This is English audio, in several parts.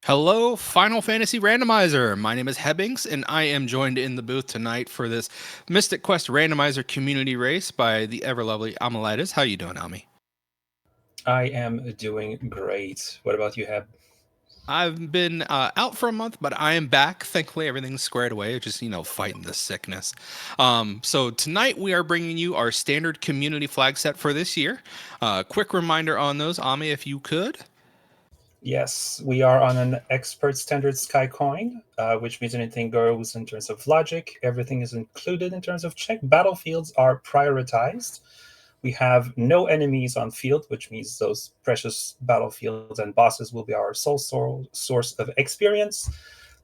Hello, Final Fantasy Randomizer. My name is Hebbings, and I am joined in the booth tonight for this Mystic Quest Randomizer community race by the ever lovely Amaletis. How you doing, Ami? I am doing great. What about you, Heb? I've been out for a month, but I am back. Thankfully, everything's squared away. Just fighting this sickness. So tonight we are bringing you our standard community flag set for this year. Quick reminder on those, Ami, if you could. Yes, we are on an expert standard sky coin, which means anything goes in terms of logic. Everything is included in terms of check. Battlefields are prioritized. We have no enemies on field, which means those precious battlefields and bosses will be our sole source of experience.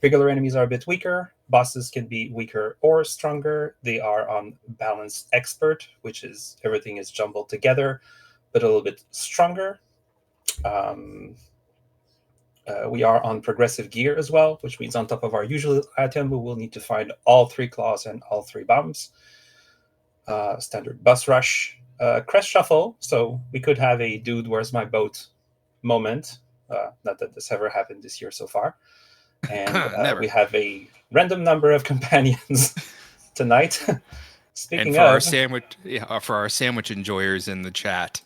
Regular enemies are a bit weaker. Bosses can be weaker or stronger. They are on balanced expert, which is everything is jumbled together, but a little bit stronger. Um, we are on progressive gear as well, which means on top of our usual item, we will need to find all three claws and all three bombs. Standard bus rush, crest shuffle. So we could have a dude, where's my boat moment. Not that this ever happened this year so far. And we Never. have a random number of companions tonight. And Speaking for our of, sandwich, yeah, for our sandwich enjoyers in the chat,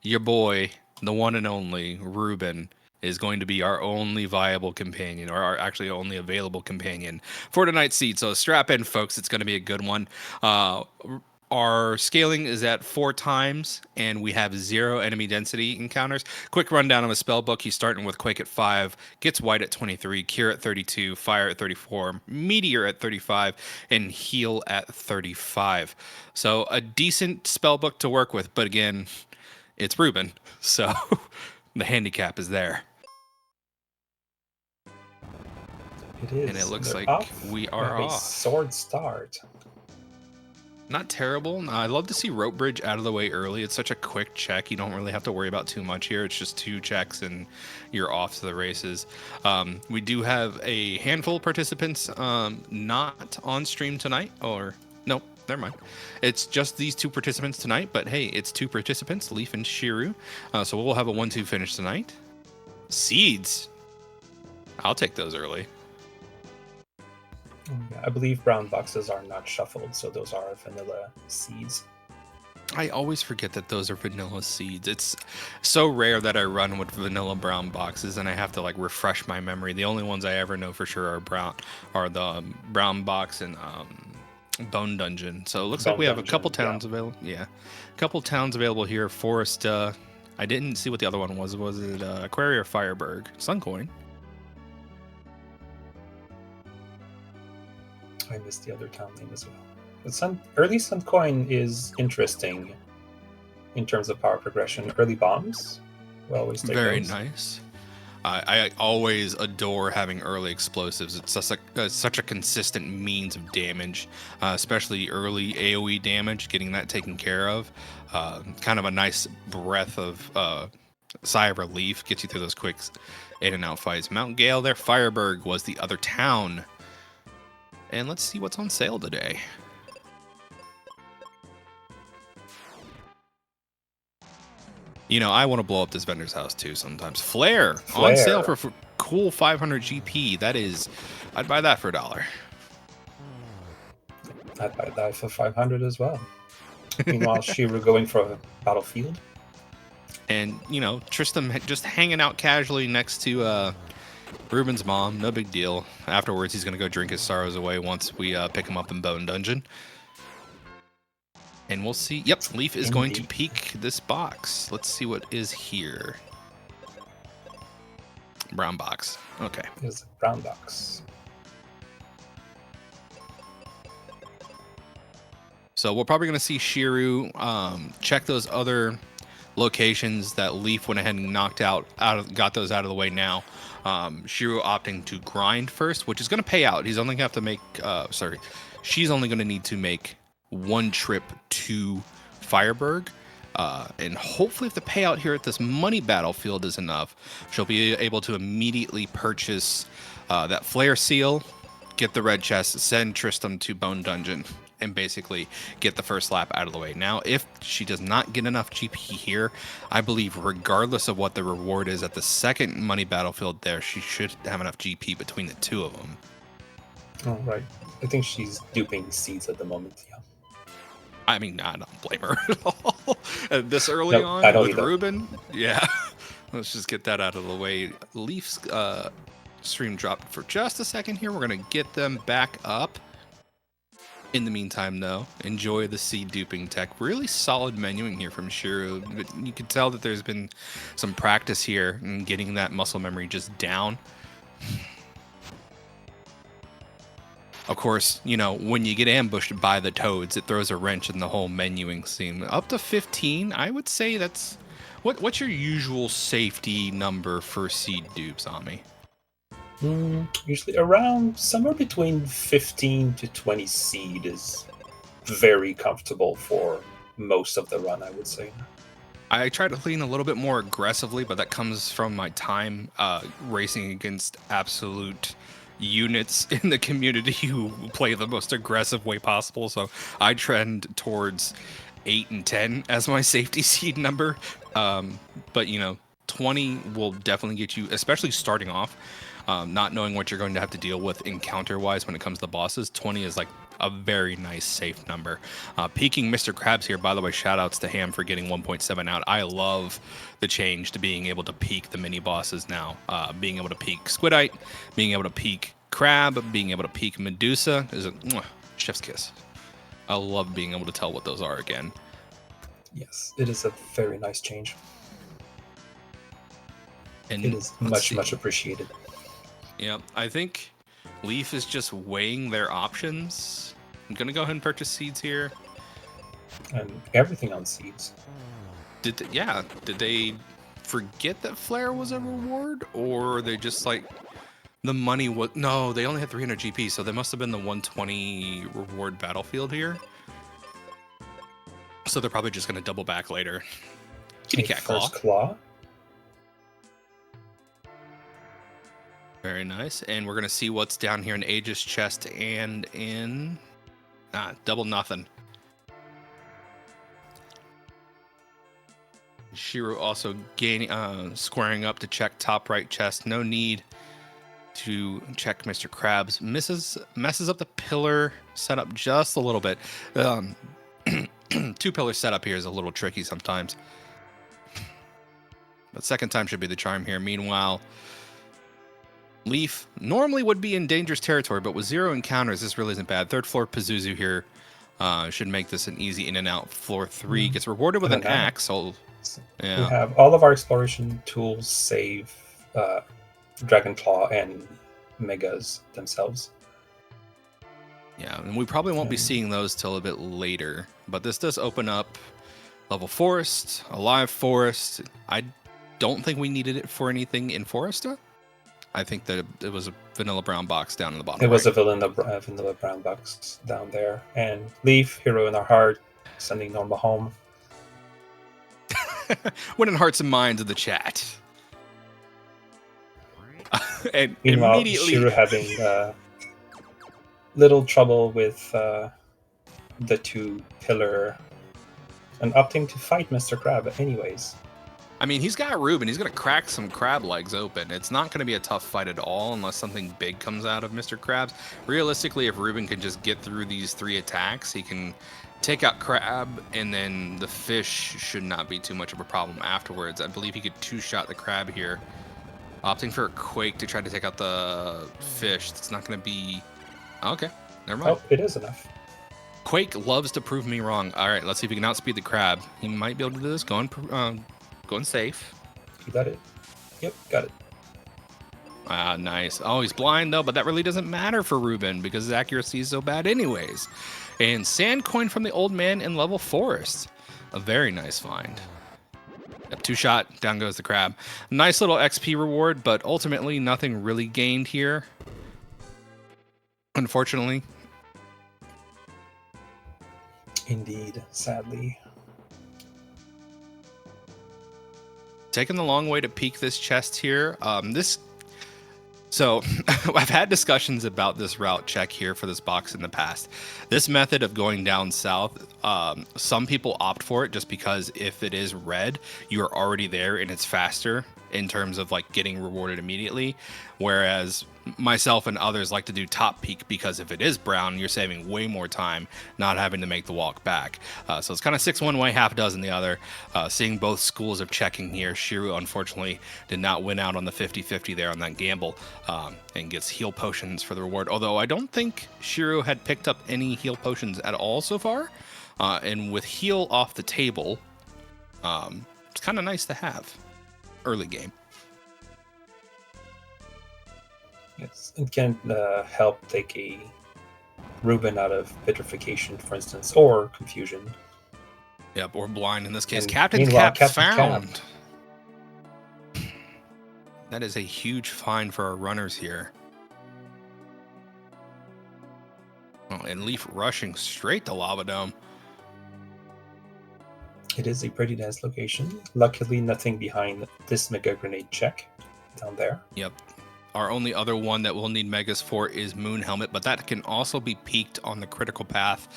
your boy, the one and only Ruben, is going to be our only viable companion, or our actually only available companion for tonight's seed. So strap in, folks. It's going to be a good one. Uh, our scaling is at 4 times, and we have 0 enemy density encounters. Quick rundown of a spell book. He's starting with Quake at 5, gets White at 23, Cure at 32, Fire at 34, Meteor at 35, and Heal at 35. So a decent spell book to work with, but again, it's Ruben, so the handicap is there. it And it is. looks We're like off. we We are have a off. sword start. Not terrible. I love to see Rope Bridge out of the way early. It's such a quick check. You don't really have to worry about too much here. It's just 2 checks and you're off to the races. We do have a handful of participants not on stream tonight. Or, no, never mind. It's just these 2 participants tonight. But hey, it's 2 participants, Leaf and Shiru. So we'll have a 1-2 finish tonight. Seeds. I'll take those early. I believe brown boxes are not shuffled, so those are vanilla seeds. I always forget that those are vanilla seeds. It's so rare that I run with vanilla brown boxes, and I have to like refresh my memory. The only ones I ever know for sure are the brown box and Bone Dungeon. So it looks like Bone we have a couple Dungeon, yeah. towns available. Yeah, a couple towns available here. Forest. I didn't see what the other one was. Was it Aquaria or Fireburg? Suncoin. I missed the other town name as well. But early Sun Coin is interesting in terms of power progression. Early bombs, we always take Very those. nice. I always adore having early explosives. It's such a consistent means of damage, especially early AoE damage, getting that taken care of. Kind of a nice breath of sigh of relief, gets you through those quick in and out fights. Mount Gale there, Fireburg was the other town. And let's see what's on sale today. I want to blow up this vendor's house too sometimes. Flare on sale for cool 500 GP. I'd buy that for $1. I'd buy that for 500 as well. Meanwhile, Shiru going for a battlefield. And, Tristan just hanging out casually next to Ruben's mom. No big deal. Afterwards, he's going to go drink his sorrows away once we pick him up in Bone Dungeon. And we'll see. Yep, Leaf is going to peek this box. Let's see what is here. Brown box. Okay. There's a brown box. So we're probably going to see Shiru check those other locations that Leaf went ahead and got those out of the way now. Shiru opting to grind first, which is going to pay out. He's only going to have to make, she's only going to need to make 1 trip to Fireburg. And hopefully if the payout here at this money battlefield is enough, she'll be able to immediately purchase that flare seal, get the red chest, send Tristram to Bone Dungeon, and basically get the first lap out of the way. Now, if she does not get enough GP here, I believe regardless of what the reward is at the second money battlefield there, she should have enough GP between the two of them. Oh, right. I think she's duping seeds at the moment, yeah. I mean, I don't blame her at all. This early No, on I don't with either. Ruben, yeah. Let's just get that out of the way. Leaf's stream dropped for just a second here. We're going to get them back up. In the meantime, though, enjoy the seed duping tech. Really solid menuing here from Shiro. But you can tell that there's been some practice here and getting that muscle memory just down. Of course, you know, when you get ambushed by the toads, it throws a wrench in the whole menuing scene. Up to 15, I would say that's... What's your usual safety number for seed dupes, Ami? Usually around somewhere between 15 to 20 seed is very comfortable for most of the run, I would say. I try to lean a little bit more aggressively, but that comes from my time racing against absolute units in the community who play the most aggressive way possible. So I trend towards 8 and 10 as my safety seed number. But, you know, 20 will definitely get you, especially starting off, not knowing what you're going to have to deal with encounter-wise when it comes to bosses. 20 is like a very nice safe number. Peaking Mr. Krabs here, by the way, shout outs to Ham for getting 1.7 out. I love the change to being able to peak the mini bosses now. Being able to peak Squidite, being able to peak Crab, being able to peak Medusa is a chef's kiss. I love being able to tell what those are again. Yes, it is a very nice change. And it is much appreciated. Yeah, I think Leaf is just weighing their options. I'm gonna go ahead and purchase seeds here. And everything on seeds. Did they forget that Flare was a reward, or they just like the money was? No, they only had 300 GP, so they must have been the 120 reward battlefield here. So they're probably just gonna double back later. Kitty cat claw. First claw. Very nice. And we're going to see what's down here in Aegis chest and in... double nothing. Shiro also squaring up to check top right chest. No need to check Mr. Krabs. Messes up the pillar setup just a little bit. Two pillar setup here is a little tricky sometimes. But second time should be the charm here. Meanwhile... Leaf normally would be in dangerous territory, but with 0 encounters, this really isn't bad. Third floor Pazuzu here should make this an easy in and out. Floor 3 gets rewarded with an axe. So, yeah. We have all of our exploration tools save Dragon Claw and Megas themselves. Yeah, and we probably won't be seeing those till a bit later. But this does open up level forest, a live forest. I don't think we needed it for anything in Foresta. I think that it was a vanilla brown box down in the bottom. It was a vanilla brown box down there. And Leaf, hero in our heart, sending Norma home. Winning hearts and minds in the chat. And meanwhile, immediately... Shiro having little trouble with the 2 pillar and opting to fight Mr. Crab anyways. I mean, he's got Ruben. He's going to crack some crab legs open. It's not going to be a tough fight at all unless something big comes out of Mr. Krabs. Realistically, if Ruben can just get through these 3 attacks, he can take out Crab, and then the fish should not be too much of a problem afterwards. I believe he could 2-shot the Crab here. Opting for a Quake to try to take out the fish. It's not going to be... Okay, never mind. Oh, it is enough. Quake loves to prove me wrong. All right, let's see if he can outspeed the Crab. He might be able to do this. Going safe. You got it. Yep, got it. Ah, nice. Oh, he's blind, though, but that really doesn't matter for Ruben because his accuracy is so bad anyways. And sand coin from the old man in level forest. A very nice find. Yep, 2-shot. Down goes the Crab. Nice little XP reward, but ultimately nothing really gained here. Unfortunately. Indeed, sadly. Taking the long way to peek this chest here. So I've had discussions about this route check here for this box in the past. This method of going down south, some people opt for it just because if it is red, you are already there and it's faster in terms of like getting rewarded immediately. Whereas myself and others like to do top peak because if it is brown, you're saving way more time not having to make the walk back. So it's kind of 6 one way, half dozen the other. Seeing both schools of checking here, Shiru unfortunately did not win out on the 50-50 there on that gamble, and gets heal potions for the reward. Although I don't think Shiru had picked up any heal potions at all so far. And with heal off the table, it's kind of nice to have early game. Yes, it can help take a Ruben out of petrification, for instance, or confusion. Yep, or blind in this case. And Captain's meanwhile, Cap's Captain's found. That is a huge find for our runners here. Oh, and Leaf rushing straight to Lava Dome. It is a pretty dense location. Luckily, nothing behind this Mega Grenade check down there. Yep. Our only other one that we'll need Megas for is Moon Helmet, but that can also be peaked on the critical path.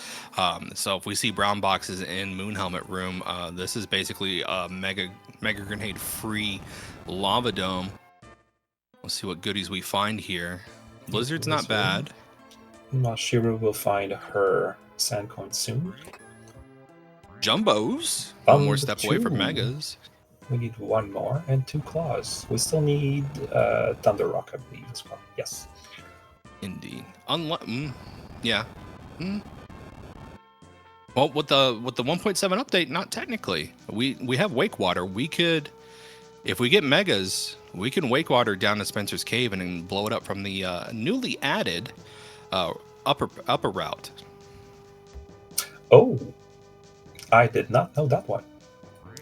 So if we see brown boxes in Moon Helmet room, this is basically a Mega Grenade free Lava Dome. Let's see what goodies we find here. Blizzard's not bad. Shiru will find her sand coin soon. Jumbos. One more step away from Megas. We need one more and 2 claws. We still need Thunder Rock, I believe, as well. Yes. Indeed. Yeah. Well, with the 1.7 update, not technically. We have Wake Water. We could, if we get Megas, we can Wake Water down to Spencer's Cave and then blow it up from the newly added upper route. Oh, I did not know that one.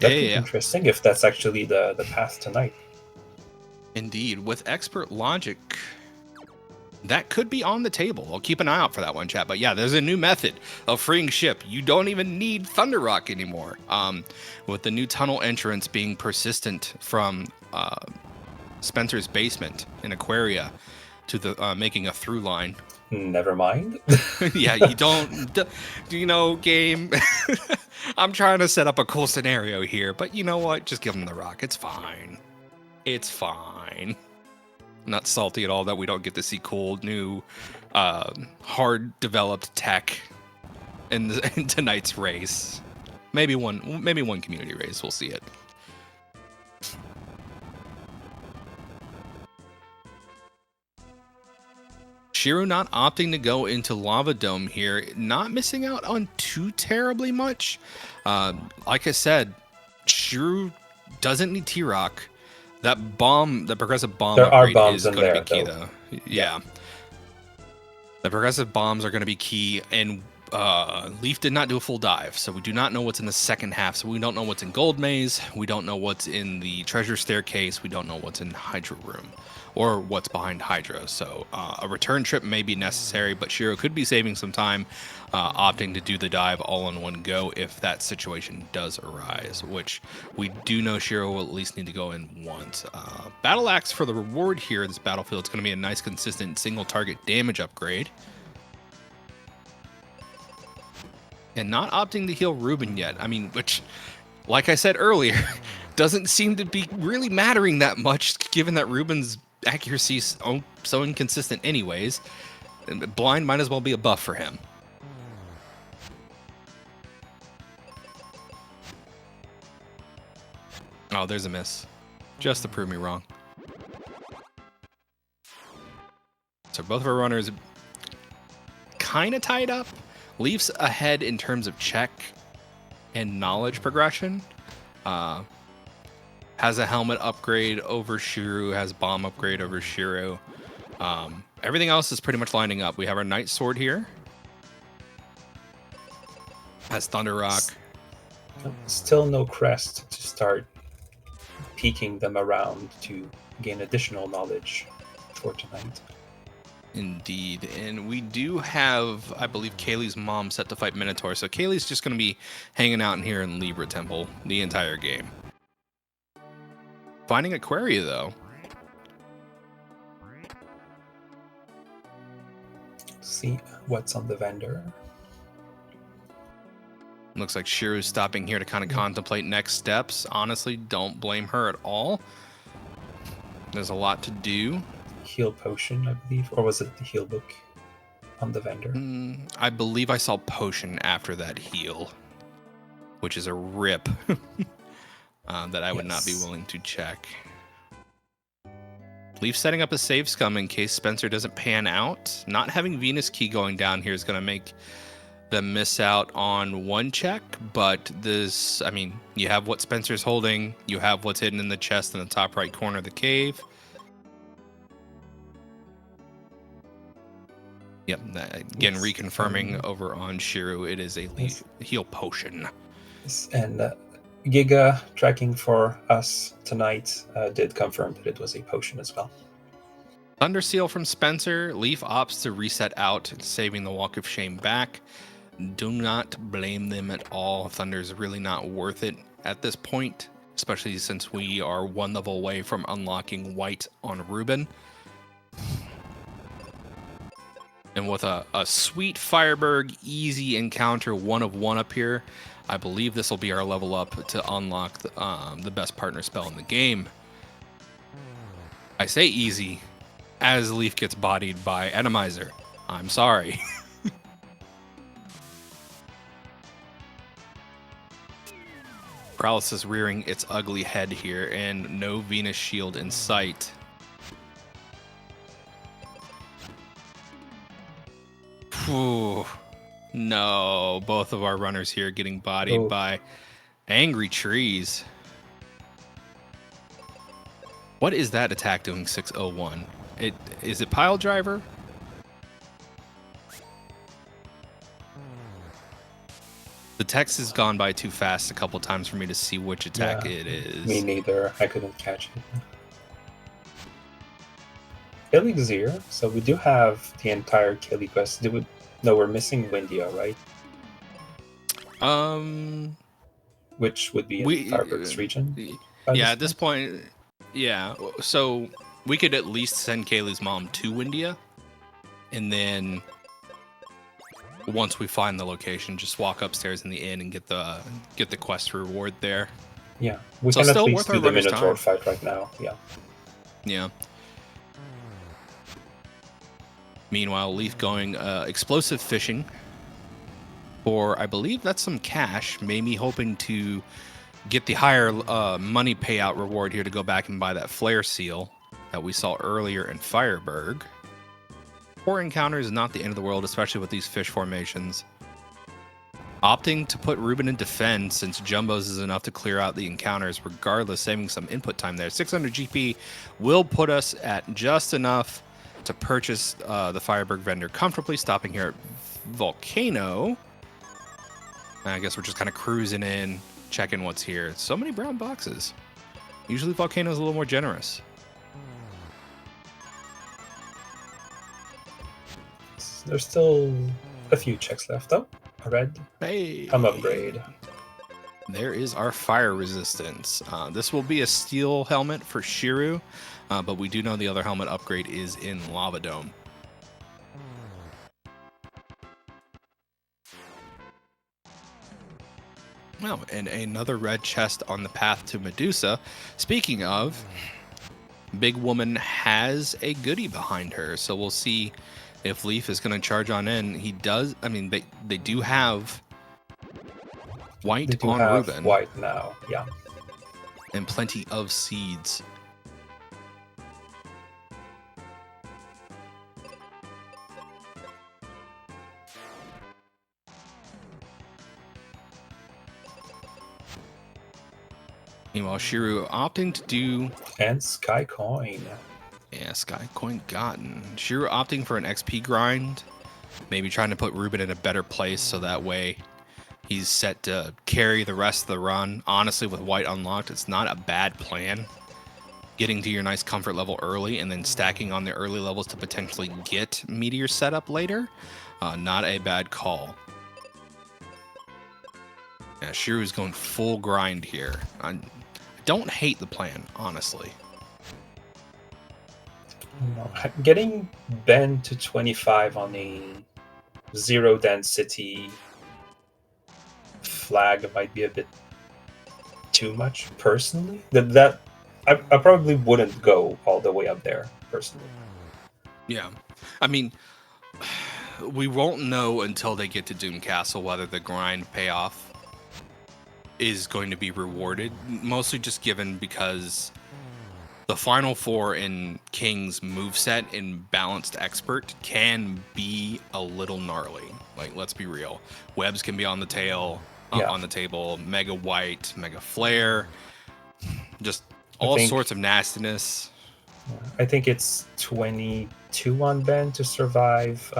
That'd be Yeah. interesting if that's actually the path tonight. Indeed. With expert logic, that could be on the table. I'll keep an eye out for that one, chat. But yeah, there's a new method of freeing ship. You don't even need Thunder Rock anymore. With the new tunnel entrance being persistent from Spencer's basement in Aquaria to the making a through line. Never mind. Yeah, you don't, game. I'm trying to set up a cool scenario here, but you know what? Just give them the rock. It's fine. It's fine. I'm not salty at all that we don't get to see cool, new, hard developed tech in tonight's race. Maybe one community race. We'll see it. Shiru not opting to go into Lava Dome here, not missing out on too terribly much. Like I said, Shiru doesn't need T-Rock. That bomb, the progressive bomb there upgrade are bombs is going to be key, though. Yeah. The progressive bombs are going to be key, and Leaf did not do a full dive, so we do not know what's in the second half. So we don't know what's in Gold Maze. We don't know what's in the Treasure Staircase. We don't know what's in Hydra Room or what's behind Hydra. So a return trip may be necessary, but Shiro could be saving some time, opting to do the dive all in one go if that situation does arise, which we do know Shiro will at least need to go in once. Battle Axe for the reward here in this battlefield. It's going to be a nice, consistent single target damage upgrade. And not opting to heal Ruben yet. I mean, which, like I said earlier, doesn't seem to be really mattering that much, given that Ruben's accuracy is so inconsistent anyways. Blind might as well be a buff for him. Oh, there's a miss. Just to prove me wrong. So both of our runners kind of tied up. Leaf's ahead in terms of check and knowledge progression. Has a helmet upgrade over Shiru, has bomb upgrade over Shiru. Everything else is pretty much lining up. We have our Knight Sword here. Has Thunder Rock. Still no crest to start peeking them around to gain additional knowledge for tonight. Indeed. And we do have, I believe, Kaylee's mom set to fight Minotaur. So Kaylee's just going to be hanging out in here in Libra Temple the entire game. Finding Aquaria, though. See what's on the vendor. Looks like Shiru's stopping here to kind of contemplate next steps. Honestly, don't blame her at all. There's a lot to do. Heal potion, I believe. Or was it the heal book on the vendor? I believe I saw potion after that heal, which is a rip that I would not be willing to check. Leaf setting up a save scum in case Spencer doesn't pan out. Not having Venus Key going down here is going to make them miss out on one check, but this, I mean, you have what Spencer's holding, you have what's hidden in the chest in the top right corner of the cave. Yep, again, reconfirming over on Shiru, it is a heal potion. And Giga, tracking for us tonight, did confirm that it was a potion as well. Thunder Seal from Spencer. Leaf opts to reset out, saving the Walk of Shame back. Do not blame them at all. Thunder is really not worth it at this point, especially since we are one level away from unlocking white on Ruben. And with a sweet Fireberg easy encounter 1 of 1 up here, I believe this will be our level up to unlock the best partner spell in the game. I say easy as Leaf gets bodied by Randomizer. I'm sorry. Paralysis rearing its ugly head here, and no Venus shield in sight. Whew. No, both of our runners here getting bodied by angry trees. What is that attack doing 601? Is it pile driver? The text has gone by too fast a couple times for me to see which attack it is. Me neither. I couldn't catch it. Elixir. So we do have the entire Killy quest. No, we're missing Windia, right? Which would be in Fireberg's region. Yeah, at this point, yeah. So we could at least send Kaylee's mom to Windia, and then once we find the location, just walk upstairs in the inn and get the quest reward there. Yeah, we can at least do the Minotaur fight right now. Yeah. Yeah. Meanwhile, Leaf going explosive fishing for, I believe that's some cash, maybe hoping to get the higher money payout reward here to go back and buy that flare seal that we saw earlier in Fireberg. 4 encounters is not the end of the world, especially with these fish formations. Opting to put Ruben in defense since Jumbo's is enough to clear out the encounters regardless, saving some input time there. 600 GP will put us at just enough to purchase the Fireberg vendor comfortably, stopping here at Volcano. And I guess we're just kind of cruising in, checking what's here. So many brown boxes. Usually Volcano's a little more generous. There's still a few checks left, though. A red. Hey. Upgrade. There is our fire resistance. This will be a steel helmet for Shiru, but we do know the other helmet upgrade is in Lava Dome. Well, and another red chest on the path to Medusa. Speaking of, Big Woman has a goodie behind her, so we'll see if Leaf is going to charge on in. He does. I mean, they do have white on Ruben. White now, yeah. And plenty of seeds. Meanwhile, Shiru opting to do... And Sky Coin. Yeah, Sky Coin gotten. Shiru opting for an XP grind. Maybe trying to put Ruben in a better place so that way he's set to carry the rest of the run. Honestly, with white unlocked, it's not a bad plan. Getting to your nice comfort level early and then stacking on the early levels to potentially get Meteor set up later. Not a bad call. Yeah, Shiru's going full grind here. I don't hate the plan, honestly. No, getting Ben to 25 on a zero density flag might be a bit too much personally. I probably wouldn't go all the way up there personally. Yeah. I mean, we won't know until they get to Doom Castle whether the grind payoff is going to be rewarded, mostly just given because the final four in King's moveset in Balanced Expert can be a little gnarly. Like, let's be real. Webs can be on the tail, Yeah. on the table, Mega White, Mega Flare, just I all think sorts of nastiness. I think it's 22 on Ben to survive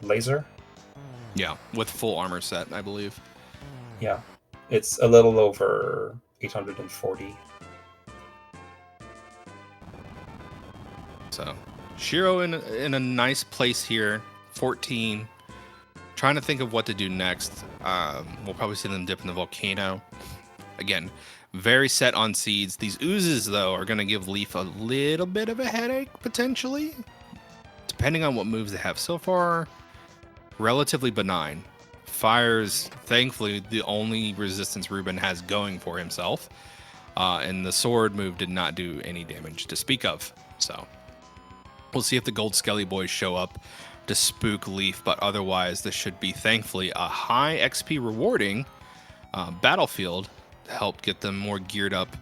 laser. Yeah, with full armor set, I believe. Yeah, it's a little over 840. So Shiro in a nice place here, 14. Trying to think of what to do next. We'll probably see them dip in the volcano. Again, very set on seeds. These oozes, though, are going to give Leaf a little bit of a headache, potentially. Depending on what moves they have so far, relatively benign. Fire's, thankfully, the only resistance Ruben has going for himself. And the sword move did not do any damage to speak of. So we'll see if the gold Skelly boys show up to spook Leaf, but otherwise this should be, thankfully, a high XP rewarding battlefield to help get them more geared up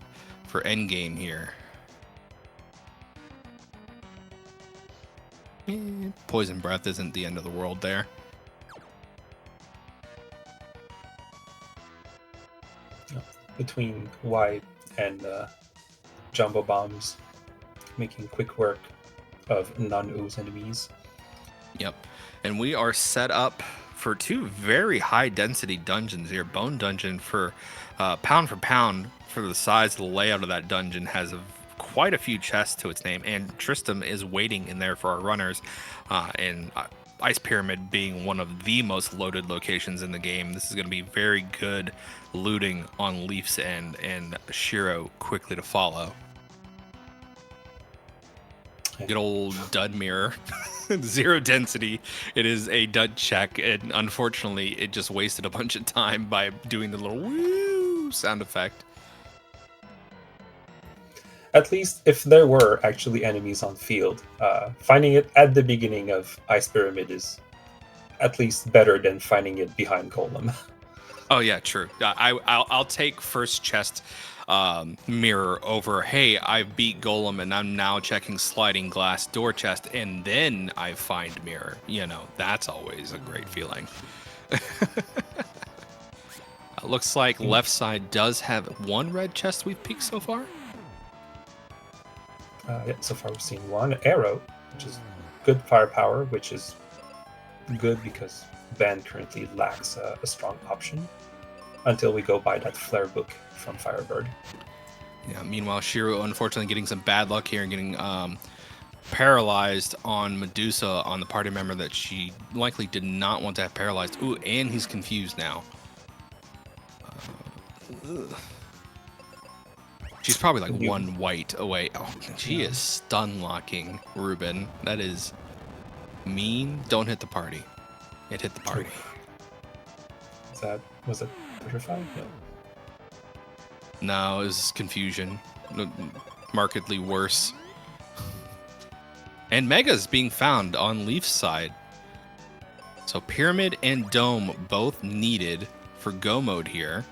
for endgame here. Poison Breath isn't the end of the world there. Between White and Jumbo Bombs, making quick work of non-ooze enemies. Yep. And we are set up for two very high density dungeons here. Bone Dungeon for pound, for the size of the layout of that dungeon has quite a few chests to its name, and Tristram is waiting in there for our runners. And Ice Pyramid being one of the most loaded locations in the game, this is going to be very good looting on Leaf's end, and Shiro quickly to follow. Good old dud mirror. 0 density. It is a dud check, and unfortunately it just wasted a bunch of time by doing the little woo sound effect. At least if there were actually enemies on field, finding it at the beginning of Ice Pyramid is at least better than finding it behind Golem. Oh yeah, true. I'll take first chest mirror over, hey, I beat Golem and I'm now checking sliding glass door chest, and then I find mirror. You know, that's always a great feeling. Looks like left side does have one red chest we've peeked so far. Yeah, so far we've seen one arrow, which is good firepower, which is good because Ben currently lacks a strong option until we go buy that flare book from Firebird. Yeah. Meanwhile, Shiro unfortunately getting some bad luck here and getting paralyzed on Medusa, on the party member that she likely did not want to have paralyzed. Ooh, and he's confused now. She's probably like one white away. Oh, she is stun locking Ruben. That is mean. Don't hit the party. It hit the party. Was it petrified? No, it was confusion. Markedly worse. And Mega's being found on Leaf's side. So Pyramid and Dome both needed for go mode here.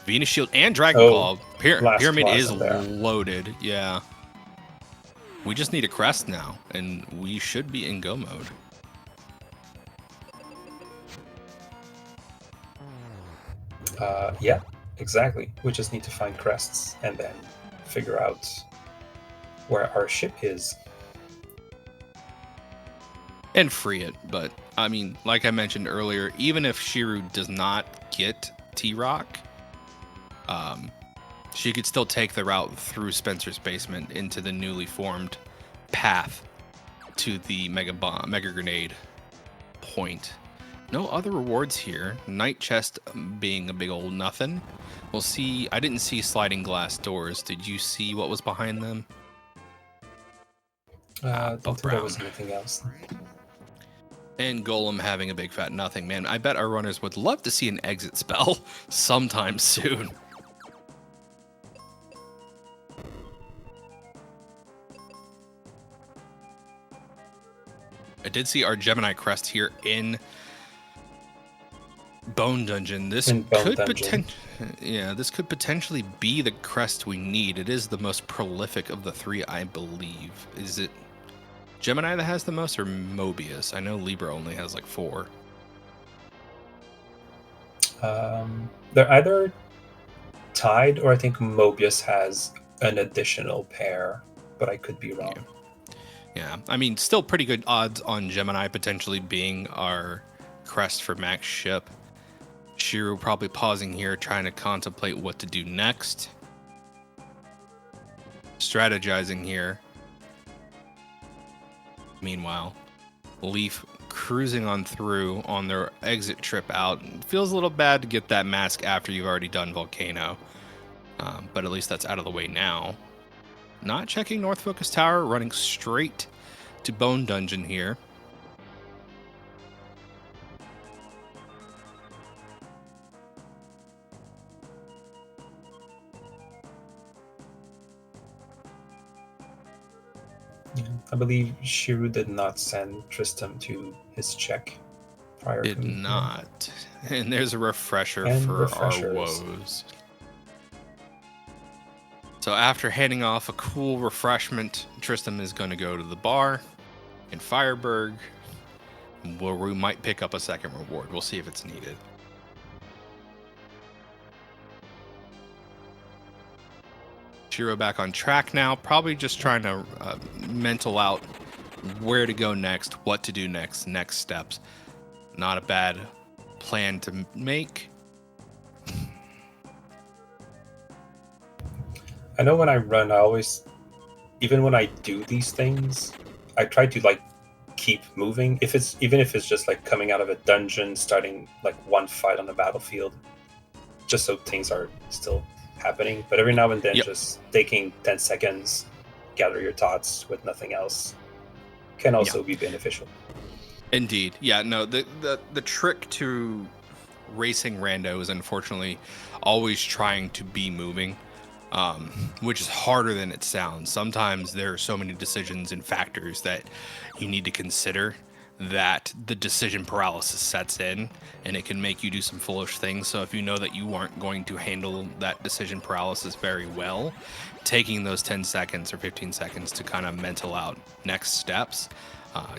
Venus Shield and Dragon Claw. Pyramid is loaded. Yeah. We just need a crest now, and we should be in go mode. Yeah, exactly. We just need to find crests and then figure out where our ship is. And free it. But, I mean, like I mentioned earlier, even if Shiru does not get T-Rock, she could still take the route through Spencer's basement into the newly formed path to the Mega Grenade point. No other rewards here. Night chest being a big old nothing. We'll see. I didn't see sliding glass doors. Did you see what was behind them? Don't Both think there brown. was anything else. And Golem having a big fat nothing. Man, I bet our runners would love to see an exit spell sometime soon. I did see our Gemini crest here in Bone Dungeon. This could potentially be the crest we need. It is the most prolific of the three, I believe. Is it Gemini that has the most, or Mobius? I know Libra only has like 4. They're either tied, or I think Mobius has an additional pair, but I could be wrong. Yeah, I mean, still pretty good odds on Gemini potentially being our crest for max ship. Shiru probably pausing here, trying to contemplate what to do next. Strategizing here. Meanwhile, Leaf cruising on through on their exit trip out. Feels a little bad to get that mask after you've already done Volcano. But at least that's out of the way now. Not checking North Focus Tower, running straight to Bone Dungeon here. Yeah, I believe Shiru did not send Tristram to his check prior. Did not. And there's a refresher and for refreshers. Our woes. So after handing off a cool refreshment, Tristram is going to go to the bar in Fireburg, where we might pick up a second reward. We'll see if it's needed. Shiro back on track now, probably just trying to mental out where to go next, what to do next steps. Not a bad plan to make. I know when I run, I always, even when I do these things, I try to like keep moving. Even if it's just like coming out of a dungeon, starting like one fight on the battlefield, just so things are still happening. But every now and then, just taking 10 seconds, gather your thoughts with nothing else, can also be beneficial. Indeed. Yeah, no, the trick to racing rando is unfortunately always trying to be moving. Which is harder than it sounds. Sometimes there are so many decisions and factors that you need to consider that the decision paralysis sets in, and it can make you do some foolish things. So if you know that you aren't going to handle that decision paralysis very well, taking those 10 seconds or 15 seconds to kind of mental out next steps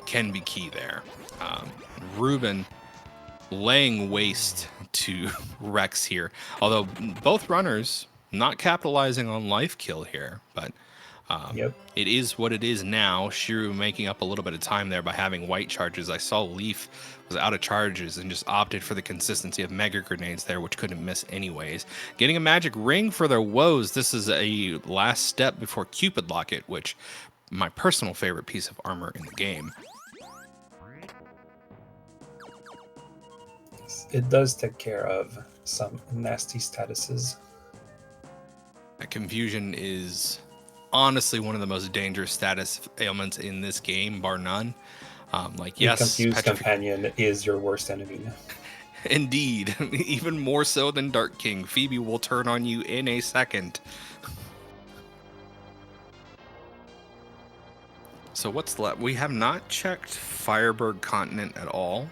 can be key there. Ruben laying waste to Rex here, although both runners not capitalizing on life kill here, but it is what it is now. Shiru making up a little bit of time there by having white charges. I saw Leaf was out of charges and just opted for the consistency of mega grenades there, which couldn't miss anyways. Getting a magic ring for their woes. This is a last step before Cupid Locket, which my personal favorite piece of armor in the game. It does take care of some nasty statuses. Confusion is honestly one of the most dangerous status ailments in this game, bar none. Yes, confused companion is your worst enemy now. Indeed, even more so than Dark King. Phoebe will turn on you in a second. So what's left? We have not checked Fireburg Continent at all.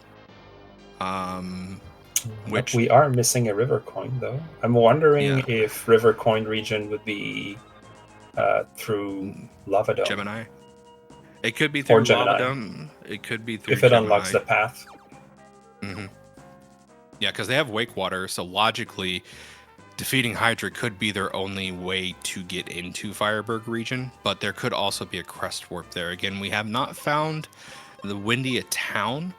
Which we are missing a river coin, though. I'm wondering if river coin region would be through Lava Dome. Gemini. It could be through Lava Dome. It could be through if it Gemini. Unlocks the path. Mm-hmm. Yeah, because they have Wake Water, so logically, defeating Hydra could be their only way to get into Fireburg region. But there could also be a crest warp there. Again, we have not found the Windia town.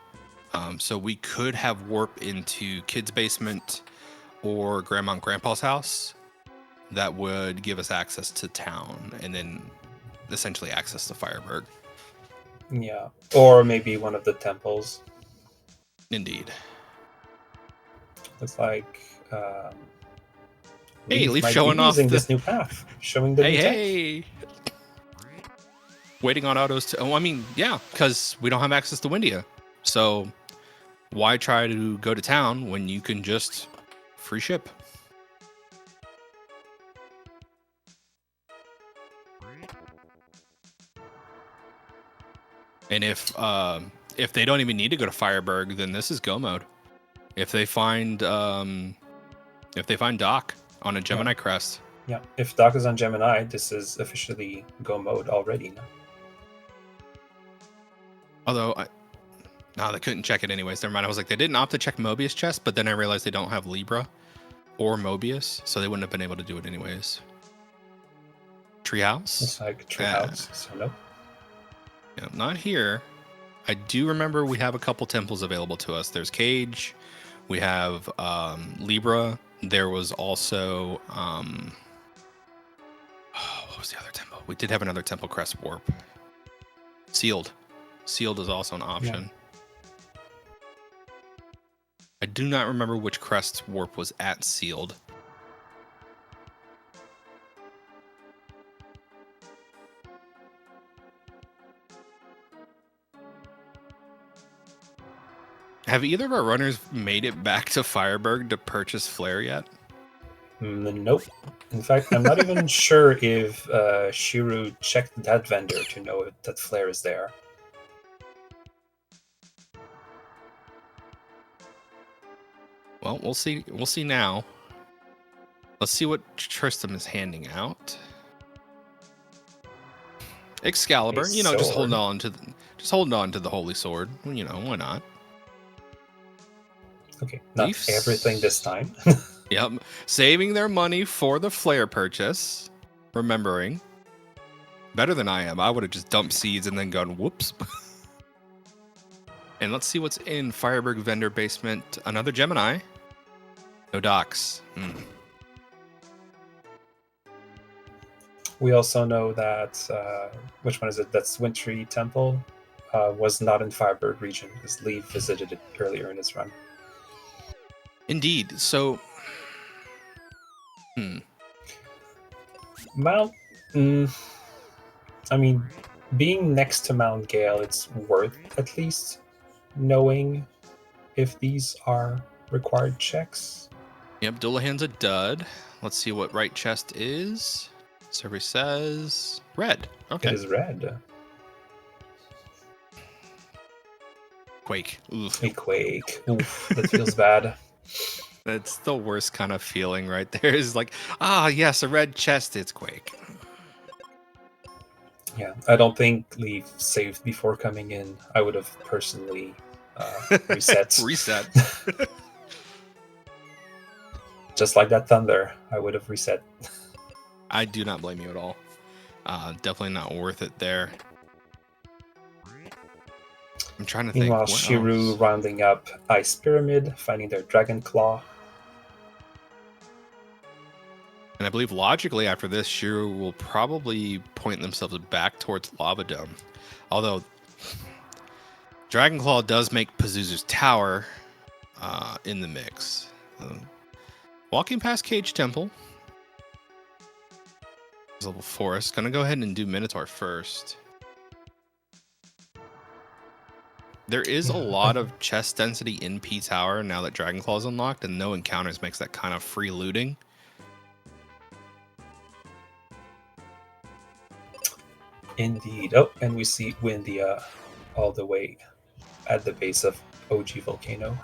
So we could have warp into Kid's basement or Grandma and Grandpa's house. That would give us access to town and then essentially access to Fireburg. Yeah, or maybe one of the temples. Indeed. Looks like Leaf showing off this new path, showing the new tech. Hey. Waiting on autos to. Oh, I mean, yeah, because we don't have access to Windia. So why try to go to town when you can just free ship? And if they don't even need to go to Fireburg, then this is go mode. If they find Doc on a Gemini crest. Yeah, if Doc is on Gemini, this is officially go mode already. No? Although, no, they couldn't check it anyways. Never mind. I was like, they didn't opt to check Mobius chest, but then I realized they don't have Libra or Mobius, so they wouldn't have been able to do it anyways. Treehouse? It's like Treehouse, so no. Yeah, not here. I do remember we have a couple temples available to us. There's Cage. We have Libra. There was also what was the other temple? We did have another temple crest warp. Sealed. Sealed is also an option. Yeah. I do not remember which crest warp was at Sealed. Have either of our runners made it back to Fireburg to purchase Flare yet? Nope. In fact, I'm not even sure if Shiru checked that vendor to know if that Flare is there. Well, we'll see. We'll see now. Let's see what Tristram is handing out. Excalibur, you know, just holding on to the holy sword. You know, why not? Okay, not everything this time. Yep, saving their money for the flare purchase. Remembering, better than I am. I would have just dumped seeds and then gone whoops. And let's see what's in Fireburg vendor basement. Another Gemini. No docks. We also know that which one is it? That's Wintry Temple was not in Fireburg region because Lee visited it earlier in his run. Indeed. So, Mount. I mean, being next to Mount Gale, it's worth at least knowing if these are required checks. Yep, Dullahan's a dud. Let's see what right chest is. Survey says red. Okay. It is red. Quake. Oof. A quake. Oof, that feels bad. That's the worst kind of feeling right there. Is like, yes, a red chest, it's Quake. Yeah, I don't think Leaf saved before coming in. I would have personally reset. Reset. Just like that Thunder, I would have reset. I do not blame you at all. Definitely not worth it there. I'm trying to think. Meanwhile, Shiru rounding up Ice Pyramid, finding their Dragon Claw. And I believe logically after this, Shiru will probably point themselves back towards Lava Dome. Although Dragon Claw does make Pazuzu's Tower in the mix. Walking past Cage Temple. Level Forest. Gonna go ahead and do Minotaur first. There is a lot of chest density in P Tower now that Dragon Claw is unlocked, and no encounters makes that kind of free looting. Indeed. Oh, and we see Windia all the way at the base of OG Volcano.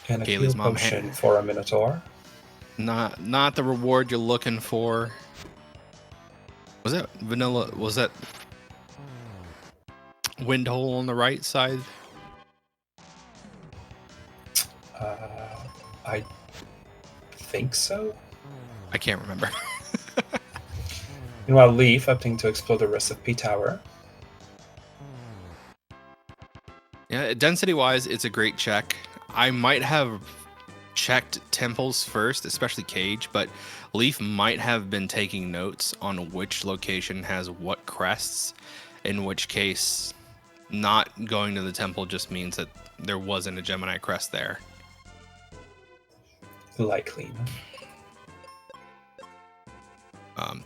And a heal potion for a Minotaur. Not the reward you're looking for. Was that vanilla? Was that wind hole on the right side? I think so. I can't remember. Meanwhile, Leaf opting to explore the rest of P Tower. Yeah, density-wise, it's a great check. I might have checked temples first, especially Cage, but Leaf might have been taking notes on which location has what crests, in which case not going to the temple just means that there wasn't a Gemini crest there. Likely.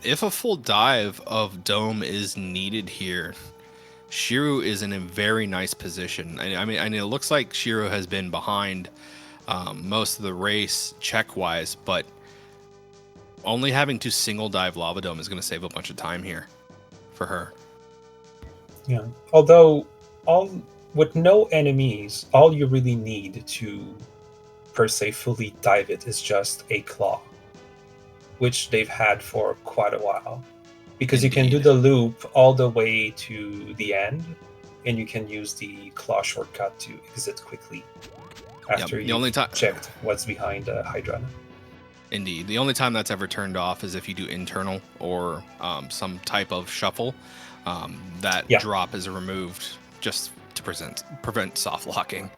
If a full dive of Dome is needed here, Shiru is in a very nice position. I mean, it looks like Shiru has been behind most of the race check-wise, but only having to single dive Lava Dome is going to save a bunch of time here for her. Yeah. Although, with no enemies, all you really need to, per se, fully dive it is just a claw, which they've had for quite a while. Because you can do Indeed. the loop all the way to the end, and you can use the claw shortcut to exit quickly after you've checked what's behind Hydra. Indeed. The only time that's ever turned off is if you do internal or some type of shuffle. That drop is removed just to prevent soft locking.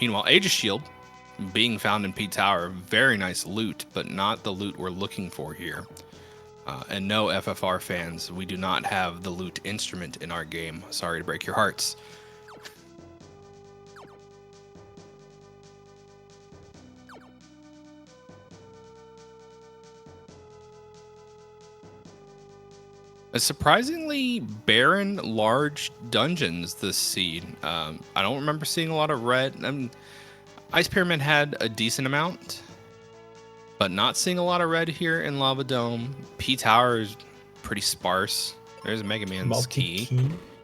Meanwhile, Aegis Shield being found in P Tower, very nice loot, but not the loot we're looking for here. And no FFR fans, we do not have the loot instrument in our game. Sorry to break your hearts. A surprisingly barren, large dungeons this seed. I don't remember seeing a lot of red. Ice Pyramid had a decent amount, but not seeing a lot of red here in Lava Dome. P Tower is pretty sparse. There's Mega Man's key.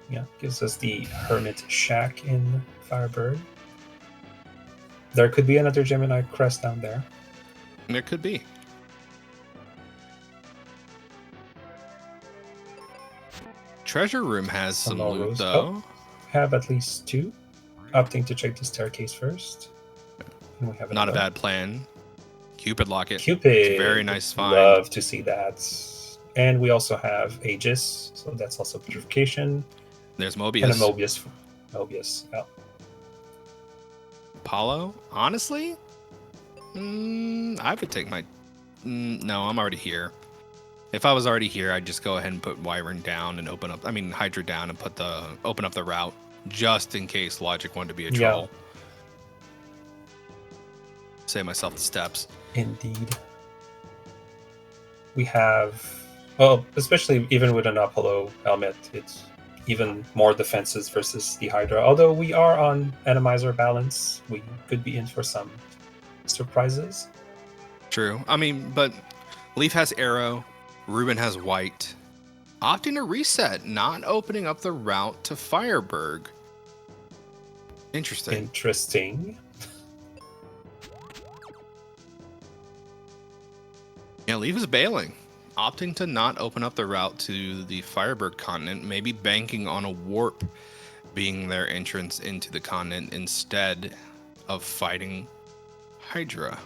Yeah, gives us the Hermit Shack in Firebird. There could be another Gemini crest down there. There could be. Treasure Room has some loot, though. Have at least two. Opting to check the staircase first. And we have not a bad plan. Cupid Locket. Cupid. It's a very nice find. Love to see that. And we also have Aegis, so that's also Purification. There's Mobius. And a Mobius. Yeah. Apollo? Honestly? I would take my... no, I'm already here. If I was already here, I'd just go ahead and put Wyvern down and Hydra down and open up the route, just in case Logic wanted to be a troll. Yeah. Save myself the steps. Indeed. We have, well, especially even with an Apollo helmet, it's even more defenses versus the Hydra. Although we are on Randomizer balance, we could be in for some surprises. True. I mean, but Leaf has arrow. Ruben has white. Opting to reset, not opening up the route to Fireberg. Interesting. Yeah, Leaf is bailing. Opting to not open up the route to the Fireberg continent, maybe banking on a warp being their entrance into the continent instead of fighting Hydra.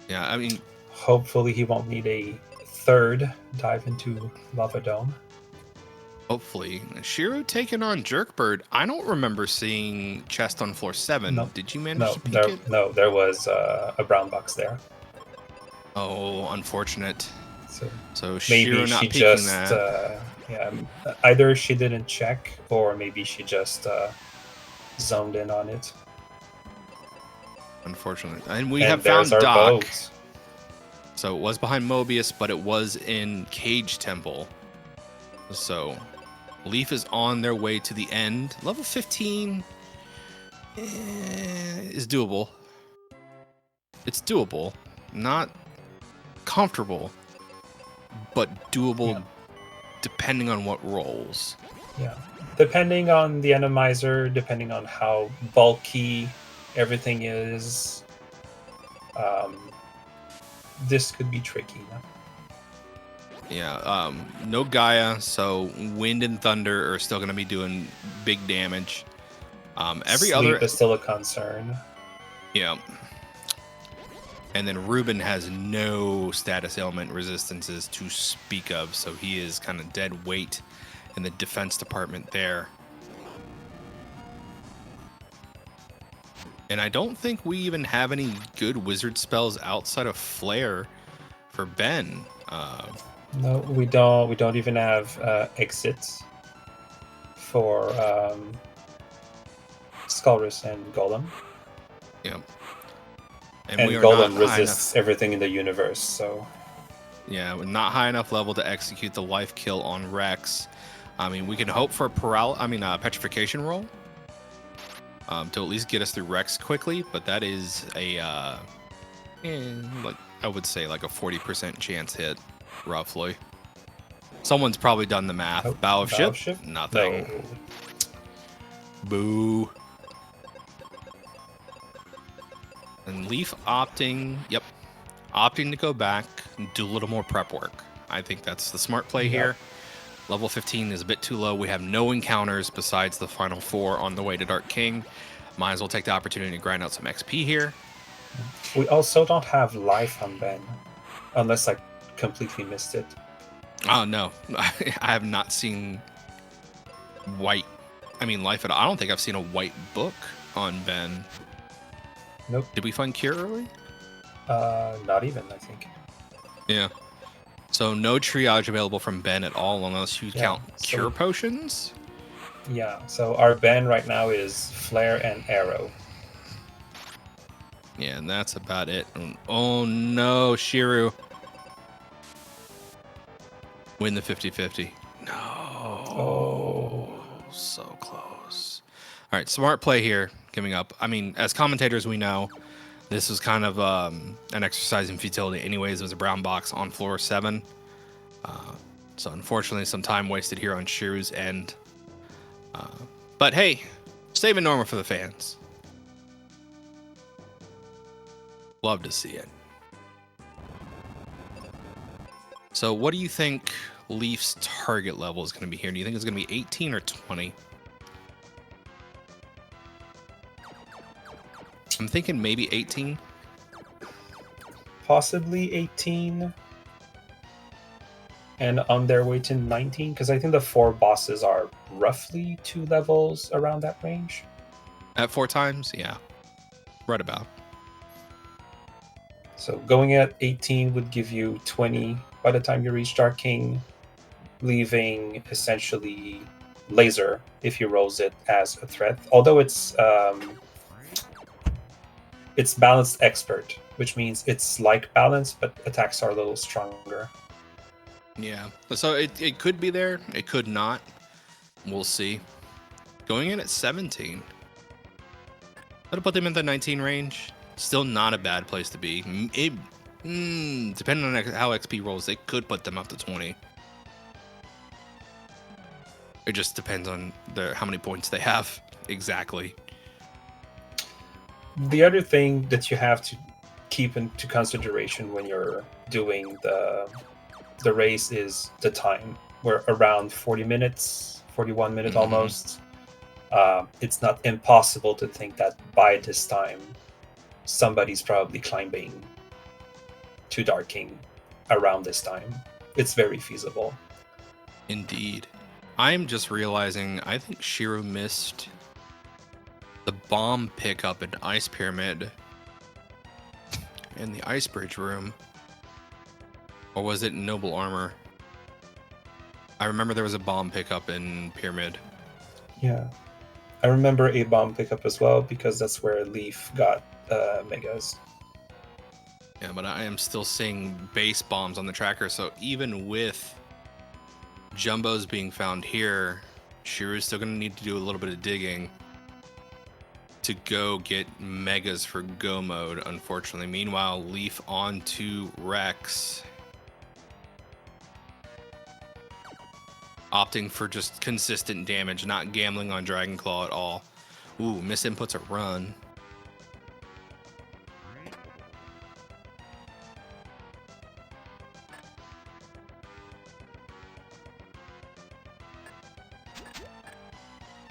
Yeah, I mean... hopefully he won't need a third dive into Lava Dome. Hopefully. Shiru taking on Jerkbird. I don't remember seeing chest on floor 7. No. Did you manage to peek it? No, there was a brown box there. Oh, unfortunate. So maybe Shiru not she peeking just, that. either she didn't check, or maybe she just zoned in on it. Unfortunately. And we have found Doc. Boat. So it was behind Mobius, but it was in Cage Temple. So Leaf is on their way to the end. Level 15 is doable. It's doable. Not comfortable, but doable depending on what rolls. Yeah. Depending on the Randomizer, depending on how bulky everything is, this could be tricky. Yeah, no Gaia, so Wind and Thunder are still going to be doing big damage. Sleep is still a concern. Yeah. And then Ruben has no status ailment resistances to speak of, so he is kind of dead weight in the defense department there. And I don't think we even have any good wizard spells outside of Flare for Ben. No, we don't. We don't even have exits for Skullrus and Golem. Yeah. And we are not Golem high resists enough. everything in the universe, so Yeah, we're not high enough level to execute the life kill on Rex. I mean, we can hope for a petrification roll to at least get us through Rex quickly, but that is a like I would say like a 40% chance hit, roughly. Someone's probably done the math. oh, Bow of ship? Battleship? Nothing. No. Boo. And Leaf opting to go back and do a little more prep work. I think that's the smart play here. Level 15 is a bit too low. We have no encounters besides the final 4 on the way to Dark King. Might as well take the opportunity to grind out some XP here. We also don't have life on Ben, unless I completely missed it. Oh, no. I have not seen life at all. I don't think I've seen a white book on Ben. Nope. Did we find Cure early? Not even, I think. Yeah. So no triage available from Ben at all unless you count Cure potions? Yeah, so our Ben right now is Flare and Arrow. Yeah, and that's about it. Oh no, Shiru. Win the 50-50. No. Oh. So close. All right, smart play here coming up. I mean, as commentators, we know this was kind of an exercise in futility anyways. It was a brown box on floor 7. So unfortunately, some time wasted here on Shiru's end. But hey, saving Norma for the fans. Love to see it. So what do you think Leaf's target level is going to be here? Do you think it's going to be 18 or 20? I'm thinking maybe 18. Possibly 18. And on their way to 19, because I think the 4 bosses are roughly 2 levels around that range. At 4 times? Yeah. Right about. So going at 18 would give you 20 by the time you reach Dark King, leaving essentially Laser if he rolls it as a threat. Although it's balanced expert, which means it's like balance, but attacks are a little stronger. Yeah. So it could be there. It could not. We'll see. Going in at 17. That'll put them in the 19 range. Still not a bad place to be. Depending on how XP rolls, it could put them up to 20. It just depends on how many points they have exactly. The other thing that you have to keep into consideration when you're doing the race is the time. We're around 40 minutes, 41 minutes almost. It's not impossible to think that by this time, somebody's probably climbing to Dark King around this time. It's very feasible. Indeed. I'm just realizing I think Shiro missed the bomb pickup in Ice Pyramid in the Ice Bridge room. Or was it Noble Armor? I remember there was a bomb pickup in Pyramid. Yeah. I remember a bomb pickup as well because that's where Leaf got Megas. Yeah, but I am still seeing base bombs on the tracker, so even with Jumbos being found here, Shiru's still going to need to do a little bit of digging to go get Megas for go mode, unfortunately. Meanwhile, Leaf on to Rex. Opting for just consistent damage, not gambling on Dragon Claw at all. Ooh, misinputs a run.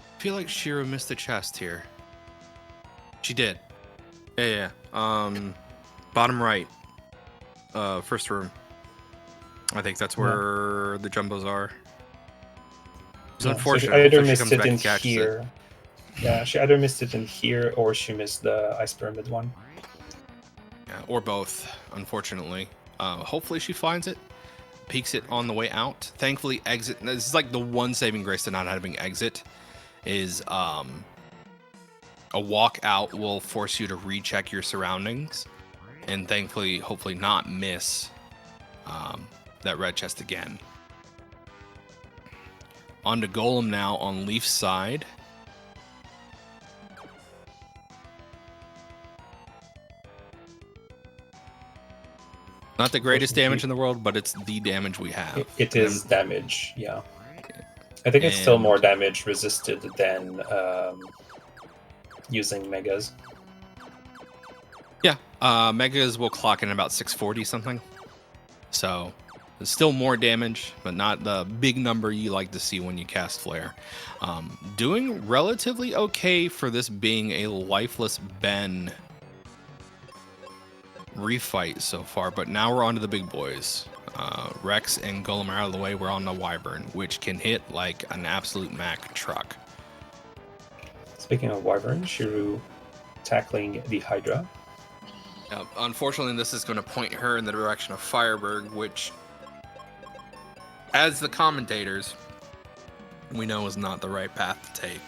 I feel like Shiro missed the chest here. She did. Yeah. Bottom right. First room. I think that's where the Jumbos are. It's unfortunate. So she either Hopefully missed it in catches here. Yeah, she either missed it in here or she missed the Ice Pyramid one. Yeah, or both, unfortunately. Hopefully she finds it, peeks it on the way out. Thankfully, exit. This is like the one saving grace to not having exit is a walk out will force you to recheck your surroundings, and thankfully, hopefully not miss that red chest again. On to Golem now on Leaf's side. Not the greatest damage in the world, but it's the damage we have. It is damage, yeah. I think it's still more damage resisted than using Megas. Yeah, Megas will clock in about 640 something. So it's still more damage, but not the big number you like to see when you cast Flare. Doing relatively okay for this being a lifeless Ben refight so far, but now we're on to the big boys. Rex and Golem are out of the way. We're on the Wyvern, which can hit like an absolute Mack truck. Speaking of Wyvern, Shiru tackling the Hydra. Unfortunately, this is going to point her in the direction of Fireberg, which, as the commentators, we know is not the right path to take.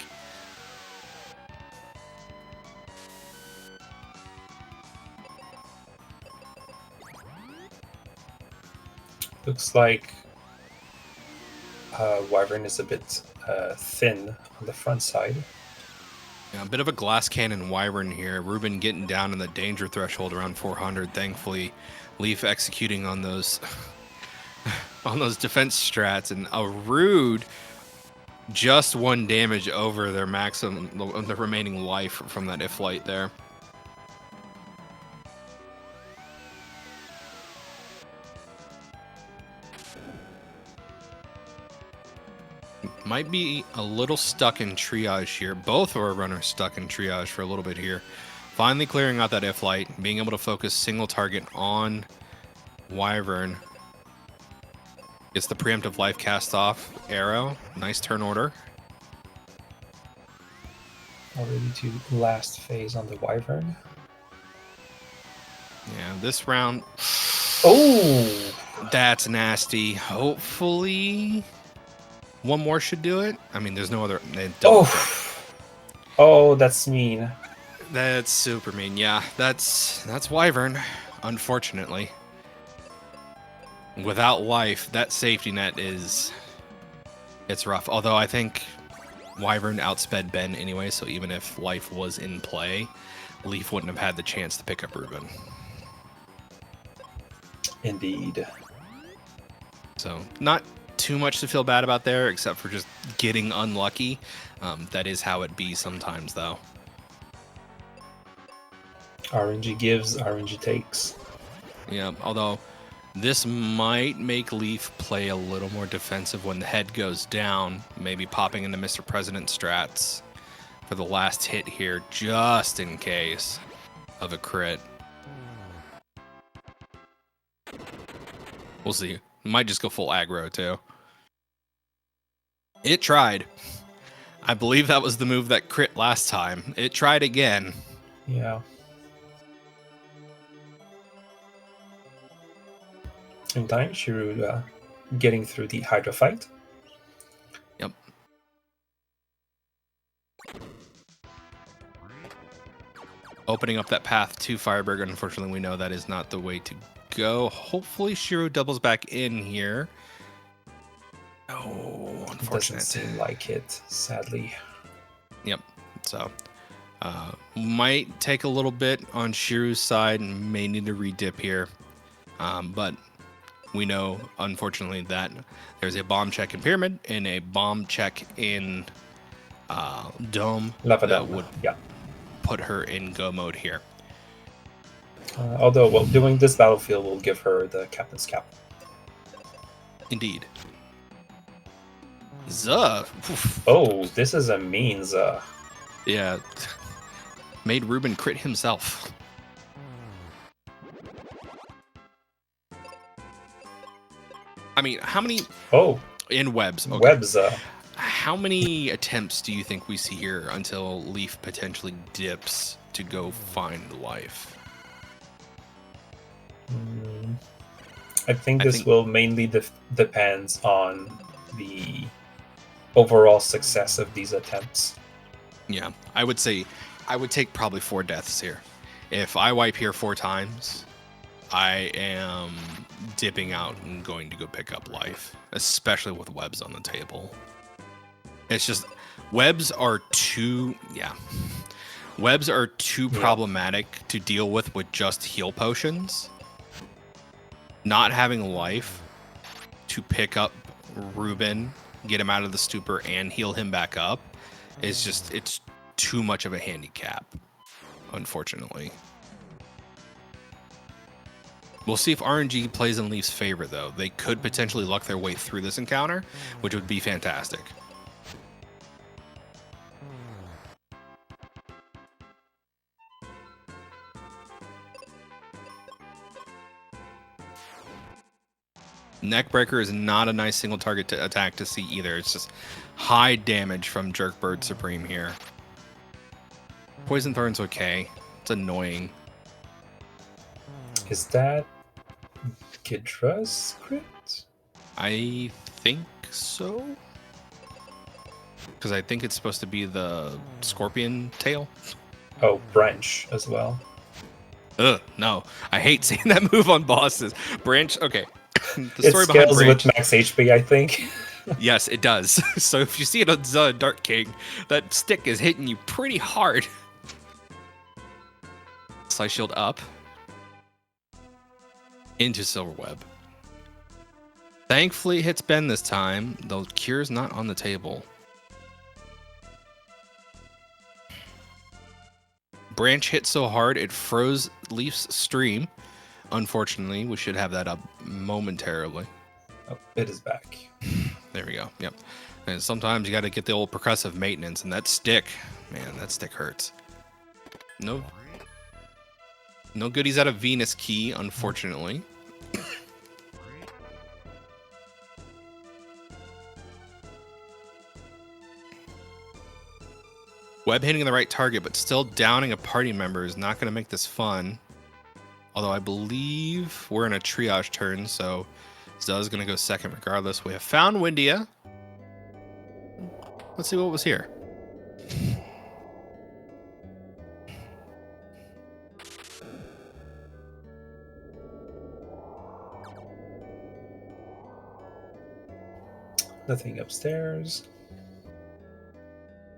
Looks like Wyvern is a bit thin on the front side. Yeah, a bit of a glass cannon Wyvern here. Ruben getting down in the danger threshold around 400. Thankfully, Leaf executing on those on those defense strats, and a Rude just 1 damage over their maximum, the remaining life from that if light there. Might be a little stuck in triage here. Both of our runners stuck in triage for a little bit here. Finally clearing out that if light, being able to focus single target on Wyvern. Gets the preemptive life cast off arrow. Nice turn order. Already to last phase on the Wyvern. Yeah, this round. Oh! That's nasty. Hopefully one more should do it. I mean, there's no other. Oh, that's mean. That's super mean. Yeah, that's Wyvern, unfortunately. Without life, that safety net it's rough. Although I think Wyvern outsped Ben anyway, so even if life was in play, Leaf wouldn't have had the chance to pick up Ruben. Indeed. So not too much to feel bad about there, except for just getting unlucky. That is how it be sometimes, though. RNG gives, RNG takes. Yeah, although this might make Leaf play a little more defensive when the head goes down, maybe popping into Mr. President strats for the last hit here, just in case of a crit. We'll see. Might just go full aggro, too. It tried. I believe that was the move that crit last time. It tried again. Yeah. In time, Shiru getting through the Hydra fight. Yep. Opening up that path to Fireberg. Unfortunately, we know that is not the way to go. Hopefully, Shiru doubles back in here. Oh, unfortunate. Doesn't seem like it, sadly. Yep. So, might take a little bit on Shiru's side and may need to re-dip here. But we know, unfortunately, that there's a bomb check in Pyramid and a bomb check in Dome Lava that Dome. would put her in go mode here. Although, well, doing this battlefield will give her the Captain's Cap. Indeed. Zuh. Oh, this is a mean Zuh. Yeah. Made Ruben crit himself. I mean, how many... Oh. In webs. Okay. Webs. How many attempts do you think we see here until Leaf potentially dips to go find life? I think this will mainly depends on the overall success of these attempts. Yeah, I would say I would take probably 4 deaths here. If I wipe here 4 times, I am dipping out and going to go pick up life, especially with webs on the table. It's just webs are too webs are too problematic to deal with just heal potions. Not having life to pick up Ruben, get him out of the stupor, and heal him back up is just, it's too much of a handicap, unfortunately. We'll see if RNG plays in Leaf's favor, though. They could potentially luck their way through this encounter, which would be fantastic. Neckbreaker is not a nice single target to attack to see either. It's just high damage from Jerkbird Supreme here. Poison Thorn's okay. It's annoying. Is that Gidra's crit? I think so. Because I think it's supposed to be the Scorpion tail. Oh, Branch as well. Ugh, no. I hate seeing that move on bosses. Branch, okay. The story behind Branch, with max HP, I think. Yes, it does. So if you see it on Dark King, that stick is hitting you pretty hard. Slice shield up. Into Silverweb. Thankfully it hits Ben this time, though Cure's not on the table. Branch hit so hard it froze Leaf's stream. Unfortunately, we should have that up momentarily. Oh, it is back. There we go. Yep. And sometimes you got to get the old percussive maintenance, and that stick, man, that stick hurts. No goodies out of Venus Key, unfortunately. Web hitting the right target, but still downing a party member is not going to make this fun. Although I believe we're in a triage turn, so Zell's going to go second regardless. We have found Windia. Let's see what was here. Nothing upstairs.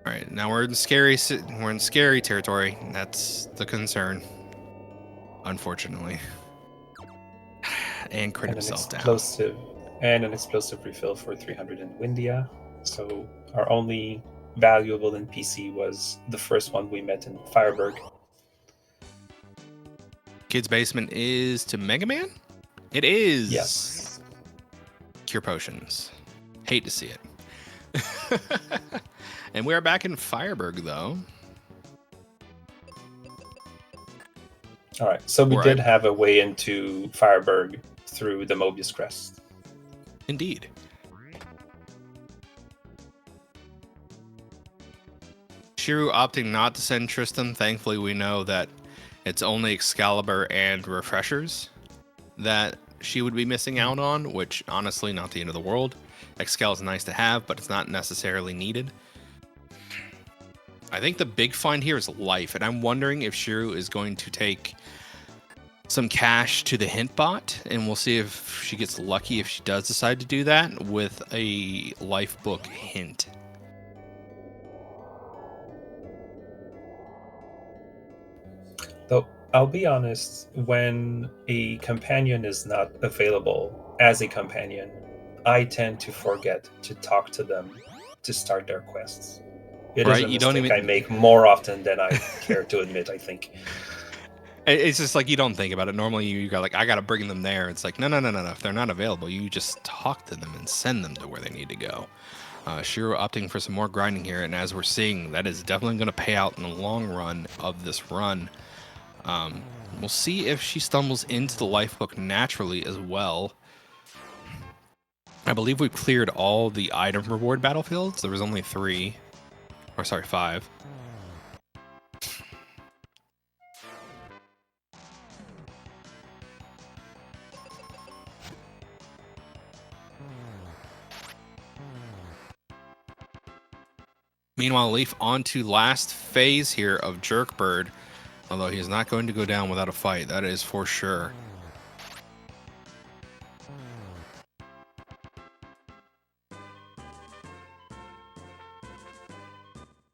All right, now we're in scary territory. That's the concern, unfortunately. And crit himself down. And an explosive refill for 300 in Windia. So our only valuable NPC was the first one we met in Fireberg. Kid's basement is to Mega Man? It is. Yes. Cure potions. Hate to see it. And we are back in Fireberg, though. All right, so we did have a way into Fireberg through the Mobius Crest. Indeed. Shiru opting not to send Tristan. Thankfully, we know that it's only Excalibur and Refreshers that she would be missing out on, which, honestly, not the end of the world. Excal is nice to have, but it's not necessarily needed. I think the big find here is life, and I'm wondering if Shiru is going to take some cash to the hint bot, and we'll see if she gets lucky if she does decide to do that with a life book hint. Though, I'll be honest, when a companion is not available as a companion, I tend to forget to talk to them to start their quests. It is a mistake I make more often than I care to admit, I think. It's just like you don't think about it. Normally you go like, I got to bring them there. It's like, no. If they're not available, you just talk to them and send them to where they need to go. Shiro opting for some more grinding here. And as we're seeing, that is definitely going to pay out in the long run of this run. We'll see if she stumbles into the life book naturally as well. I believe we cleared all the item reward battlefields. There was only 5. Meanwhile, Leaf on to last phase here of Jerkbird. Although he is not going to go down without a fight. That is for sure.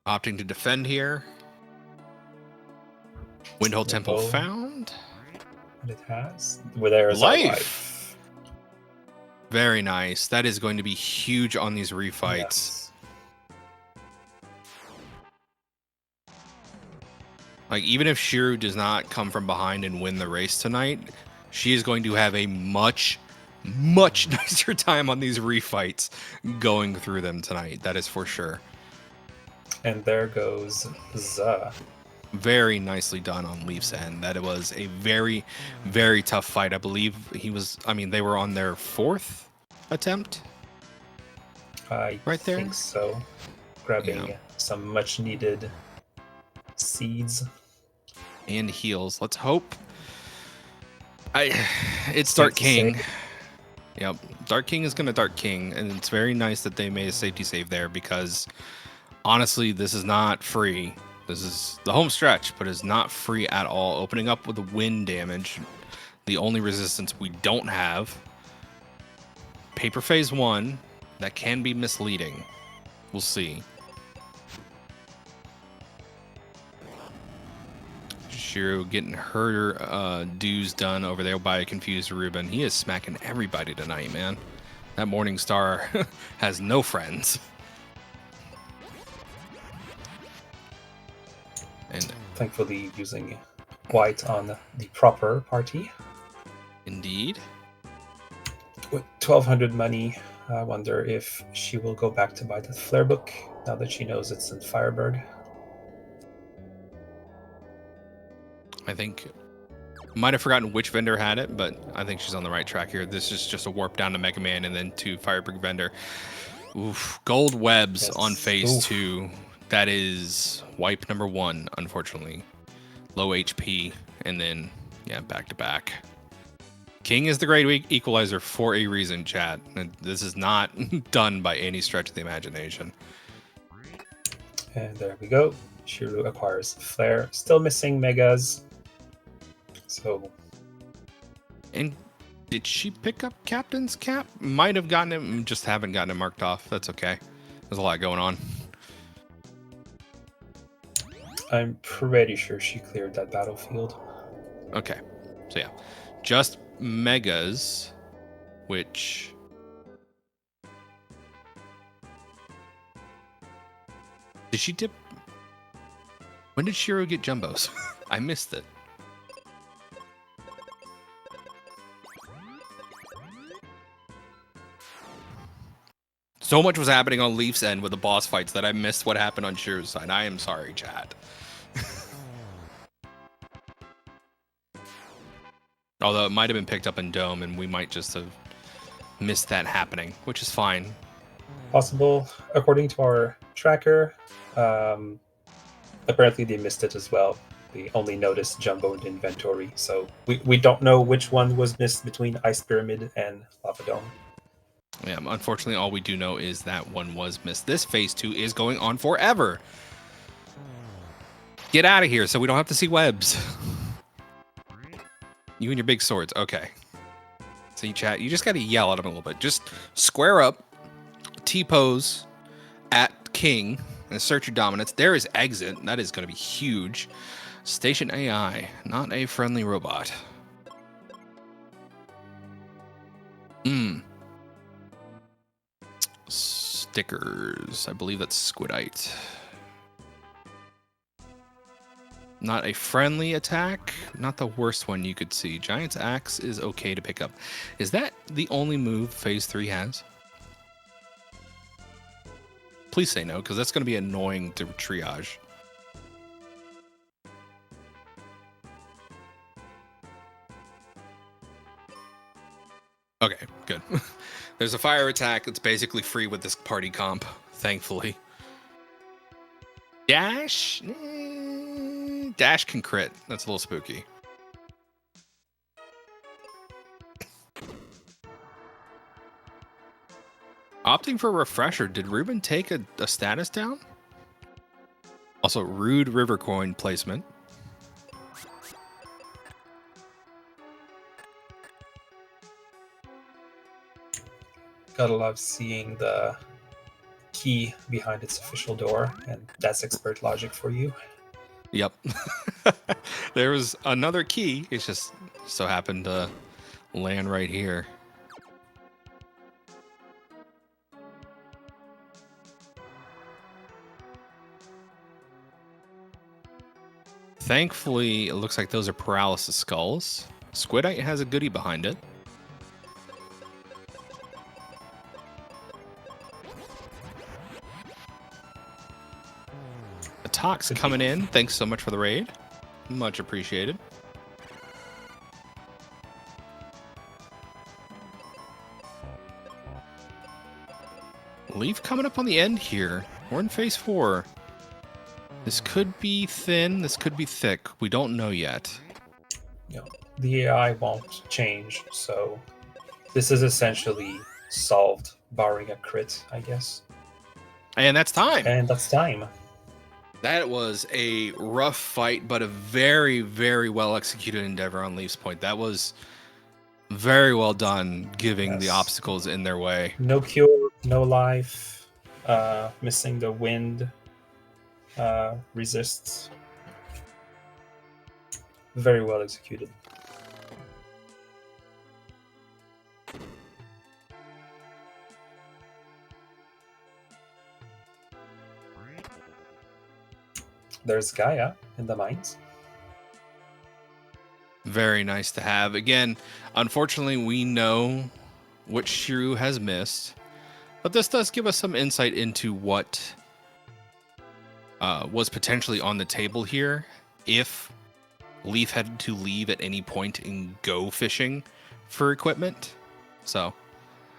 Opting to defend here. Windhole Temple found. And it has. Where there's life. Very nice. That is going to be huge on these refights. Yes. Like, even if Shiru does not come from behind and win the race tonight, she is going to have a much nicer time on these refights going through them tonight. That is for sure. And there goes Za. Very nicely done on Leaf's end. That it was a very, very tough fight. I believe they were on their 4th attempt. I think so. Grabbing some much needed seeds. And heals. Let's hope. It's Dark King. Yep. Dark King is going to Dark King. And it's very nice that they made a safety save there because honestly, this is not free. This is the home stretch, but it's not free at all. Opening up with the wind damage. The only resistance we don't have. Paper phase 1. That can be misleading. We'll see. Shiru getting her dues done over there by a confused Ruben. He is smacking everybody tonight, man. That Morning Star has no friends. And thankfully using white on the proper party. Indeed. With 1,200 money, I wonder if she will go back to buy the Flare book now that she knows it's in Firebird. I think might have forgotten which vendor had it, but I think she's on the right track here. This is just a warp down to Mega Man and then to Firebird vendor. Oof, gold webs on phase 2. That is wipe number 1, unfortunately. Low HP, and then back to back. King is the great equalizer for a reason, chat. And this is not done by any stretch of the imagination. And there we go. Shiru acquires Flare. Still missing Megas. So. And did she pick up Captain's Cap? Might have gotten it, just haven't gotten it marked off. That's okay. There's a lot going on. I'm pretty sure she cleared that battlefield. Okay. So just Megas, which... Did she dip? When did Shiru get Jumbos? I missed it. So much was happening on Leaf's end with the boss fights that I missed what happened on Shiru's side. I am sorry, chat. Although it might have been picked up in Dome, and we might just have missed that happening, which is fine. Possible. According to our tracker, apparently they missed it as well. They only noticed Jumbo in the inventory, so we don't know which one was missed between Ice Pyramid and Lava Dome. Yeah, unfortunately, all we do know is that one was missed. This phase 2 is going on forever. Get out of here so we don't have to see webs. You and your big swords. Okay. See, chat, you just got to yell at him a little bit. Just square up, T-pose at King, and assert your dominance. There is exit. That is going to be huge. Station AI, not a friendly robot. Stickers. I believe that's Squidite. Not a friendly attack. Not the worst one you could see. Giant's Axe is okay to pick up. Is that the only move phase 3 has? Please say no, because that's going to be annoying to triage. Okay, good. There's a fire attack that's basically free with this party comp, thankfully. Dash? Dash can crit. That's a little spooky. Opting for a refresher. Did Ruben take a status down? Also, rude river coin placement. Gotta love seeing the key behind its official door, and that's expert logic for you. Yep. There was another key. It just so happened to land right here. Thankfully, it looks like those are paralysis skulls. Squidite has a goodie behind it. The Tox coming in. Thanks so much for the raid. Much appreciated. Leaf coming up on the end here. We're in phase 4. This could be thin. This could be thick. We don't know yet. You know, the AI won't change, so this is essentially solved, barring a crit, I guess. And that's time. And that's time. That was a rough fight, but a very, very well executed endeavor on Leaf's point. That was very well done, giving the obstacles in their way. No cure, no life, missing the wind, resists. Very well executed. There's Gaia in the mines. Very nice to have. Again, unfortunately, we know what Shiru has missed, but this does give us some insight into what was potentially on the table here if Leaf had to leave at any point and go fishing for equipment. So,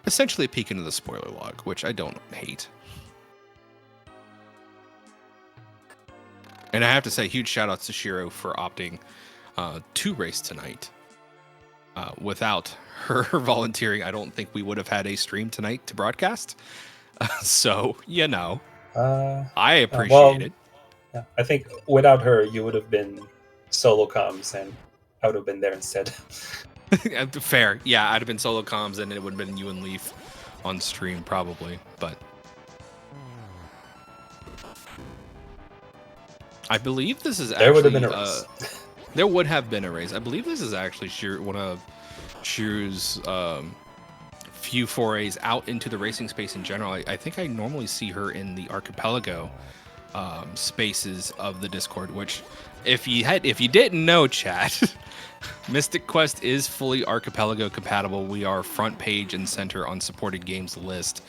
essentially a peek into the spoiler log, which I don't hate. And I have to say, huge shout outs to Shiro for opting to race tonight. Without her volunteering, I don't think we would have had a stream tonight to broadcast. So, you know, I appreciate it. Yeah, I think without her, you would have been solo comms, and I would have been there instead. Fair. Yeah, I'd have been solo comms, and it would have been you and Leaf on stream, probably. But I believe this is actually... There would have been a race. There would have been a race. I believe this is actually one of Shiru's few forays out into the racing space in general. I think I normally see her in the archipelago spaces of the Discord, which if you didn't know, chat, Mystic Quest is fully archipelago compatible. We are front page and center on supported games list.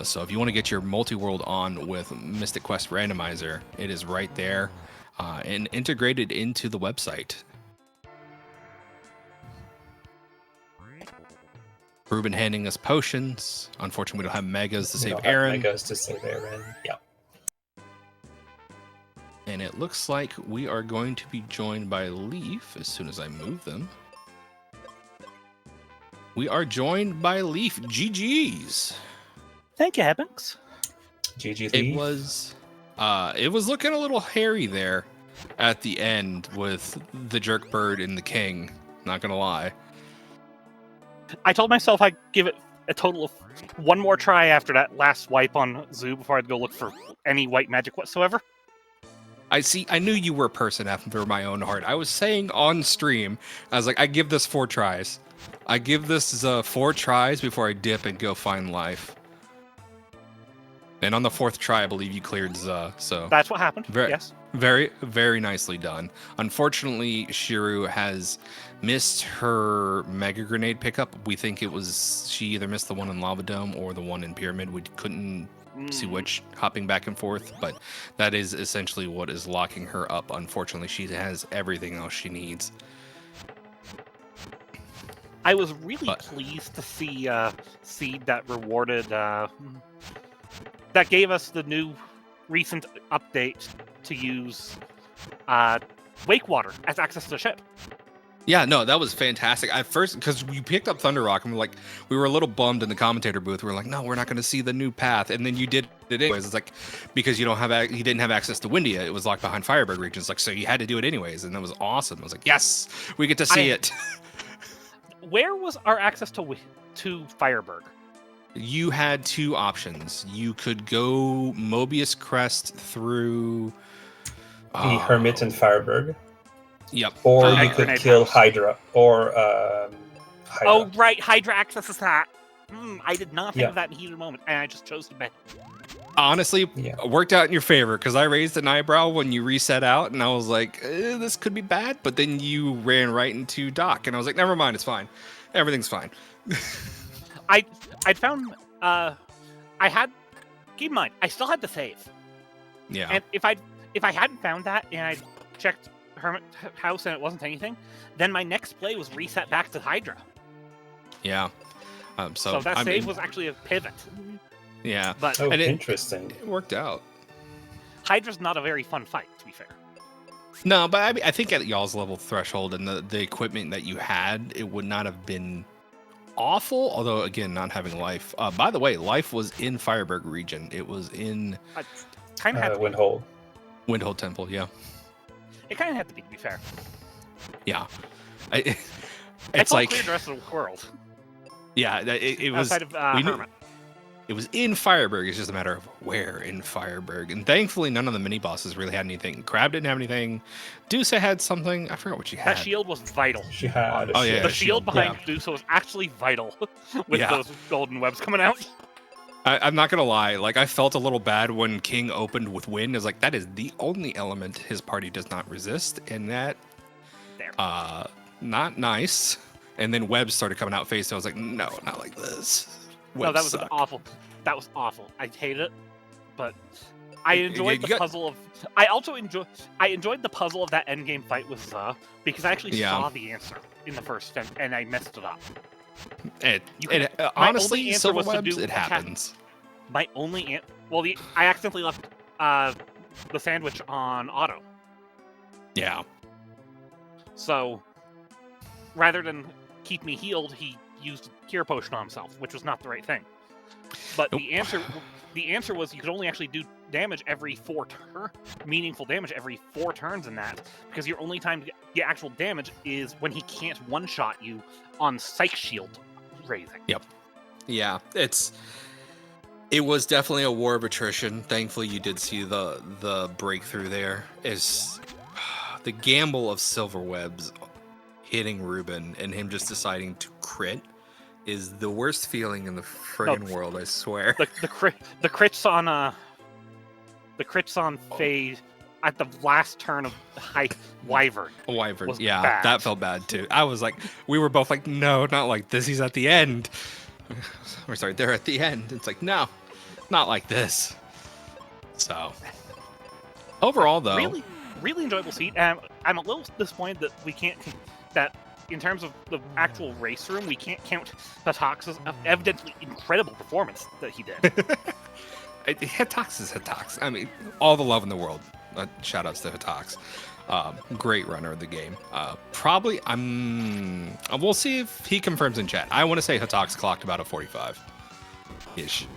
So if you want to get your multi-world on with Mystic Quest Randomizer, it is right there and integrated into the website. Ruben handing us potions. Unfortunately, we don't have megas to save Aaron. Megas to save Aaron. Yeah. And it looks like we are going to be joined by Leaf as soon as I move them. We are joined by Leaf. GG's. Thank you, Hebbings. GG Leaf. It was looking a little hairy there at the end with the Jerkbird and the King. Not gonna lie. I told myself I'd give it a total of one more try after that last wipe on Zoo before I'd go look for any white magic whatsoever. I knew you were a person after my own heart. I was saying on stream, I was like, I give this 4 tries. I give this 4 tries before I dip and go find life. And on the 4th try, I believe you cleared Zuh. So that's what happened. Yes. Very, very nicely done. Unfortunately, Shiru has missed her Mega Grenade pickup. We think she either missed the one in Lava Dome or the one in Pyramid. We couldn't see which, hopping back and forth, but that is essentially what is locking her up. Unfortunately, she has everything else she needs. I was really pleased to see Seed that rewarded that gave us the new recent update to use Wake Water as access to the ship. Yeah, no, that was fantastic. At first, because we picked up Thunder Rock, and we were a little bummed in the commentator booth. We were like, no, we're not going to see the new path. And then you did it anyways. It's like, because you didn't have access to Windia. It was locked behind Fireberg regions. Like, so you had to do it anyways. And that was awesome. I was like, yes, we get to see it. Where was our access to Fireberg? You had two options. You could go Mobius Crest through The Hermit and Fireberg. Yep. Or you could kill Hydra. Or Hydra. Oh, right. Hydra accesses that. I did not think of that in a heated moment, and I just chose to bet. Honestly, worked out in your favor, because I raised an eyebrow when you reset out, and I was like, this could be bad. But then you ran right into Doc, and I was like, never mind, it's fine. Everything's fine. I'd found... I had... Keep in mind, I still had to save. Yeah. And if I hadn't found that, and I checked Hermit House and it wasn't anything, then my next play was reset back to Hydra. Yeah. So that save was actually a pivot. Yeah. But interesting. It worked out. Hydra's not a very fun fight, to be fair. No, but I think at y'all's level threshold and the equipment that you had, it would not have been awful. Although, again, not having life. By the way, life was in Fireberg region. It was in kind of Windhold. Windhold Temple, yeah. It kind of had to be fair. Yeah. It's like clear the rest of the world. Yeah, it was. Outside of Hermit. It was in Fireberg. It's just a matter of where in Fireberg. And thankfully, none of the mini bosses really had anything. Crab didn't have anything. Dusa had something. I forgot what she had. That shield was vital. She had. The shield behind Dusa was actually vital with those golden webs coming out. I'm not gonna lie. Like, I felt a little bad when King opened with wind. I was like, that is the only element his party does not resist, and that, not nice. And then webs started coming out face. So I was like, no, not like this. No, that was awful. That was awful. I hate it, but I enjoyed the puzzle of. I enjoyed the puzzle of that endgame fight with Za because I actually saw the answer in the first step and I messed it up. Honestly, silver webs, it happens. My only I accidentally left the sandwich on auto. Yeah. So rather than keep me healed, he used cure potion on himself, which was not the right thing. But the answer was you could only actually do damage every 4 meaningful damage every 4 turns in that, because your only time to get actual damage is when he can't one-shot you on Psych Shield raising. Yep. Yeah, it was definitely a war of attrition. Thankfully, you did see the breakthrough there. Is the gamble of silver webs hitting Ruben and him just deciding to crit is the worst feeling in the friggin' world, I swear. The crits on Phase at the last turn of Wyvern. Wyvern, bad. That felt bad too. I was like, we were both like, no, not like this. He's at the end. We're sorry, they're at the end. It's like, no, not like this. So, overall, though, really enjoyable seat. I'm a little disappointed that we can't. That in terms of the actual race room, we can't count Hatox's evidently incredible performance that he did. Hatox is Hatox. I mean, all the love in the world. Shout outs to Hatox. Great runner of the game. Probably, we'll see if he confirms in chat. I want to say Hatox clocked about a 45-ish,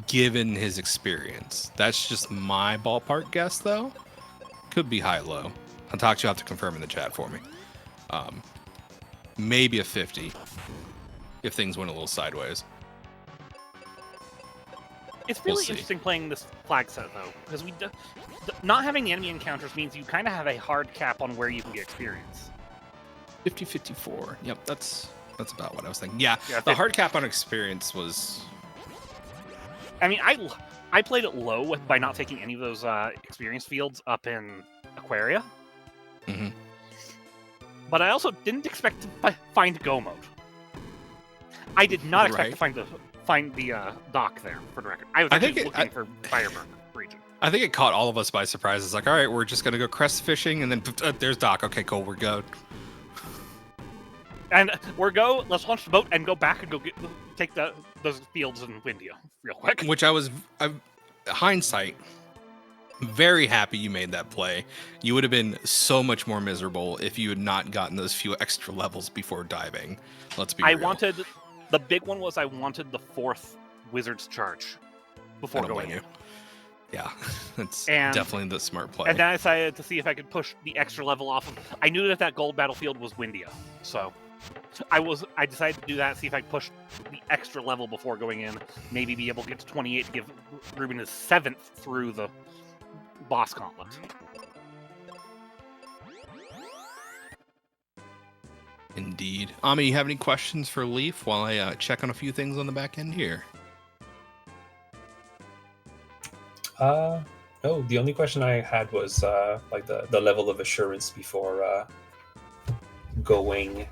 given his experience. That's just my ballpark guess, though. Could be high-low. Hatox, you'll have to confirm in the chat for me. Maybe a 50 if things went a little sideways. It's really interesting playing this flag set, though, because not having the enemy encounters means you kind of have a hard cap on where you can get experience. 50-54. Yep, that's about what I was thinking. Yeah, the hard cap on experience was... I mean, I played it low by not taking any of those experience fields up in Aquaria. Mm-hmm. But I also didn't expect to find Go mode. I did not expect to find the dock there, for the record. I was looking for Fireburn region. I think it caught all of us by surprise. It's like, all right, we're just going to go crest fishing, and then there's Doc. Okay, cool, we're good. And let's launch the boat and go back and take those fields in Windia real quick. Which hindsight, very happy you made that play. You would have been so much more miserable if you had not gotten those few extra levels before diving. Let's be real. The big one was I wanted the 4th Wizard's Charge before I don't going blame in. you. Yeah, that's And- definitely the smart play. And then I decided to see if I could push the extra level off of. I knew that gold battlefield was Windia, so I decided to do that. See if I could push the extra level before going in. Maybe be able to get to 28 to give Ruben his 7th through the boss gauntlet. Indeed. Ami, you have any questions for Leaf while I check on a few things on the back end here? No, the only question I had was like the level of assurance before going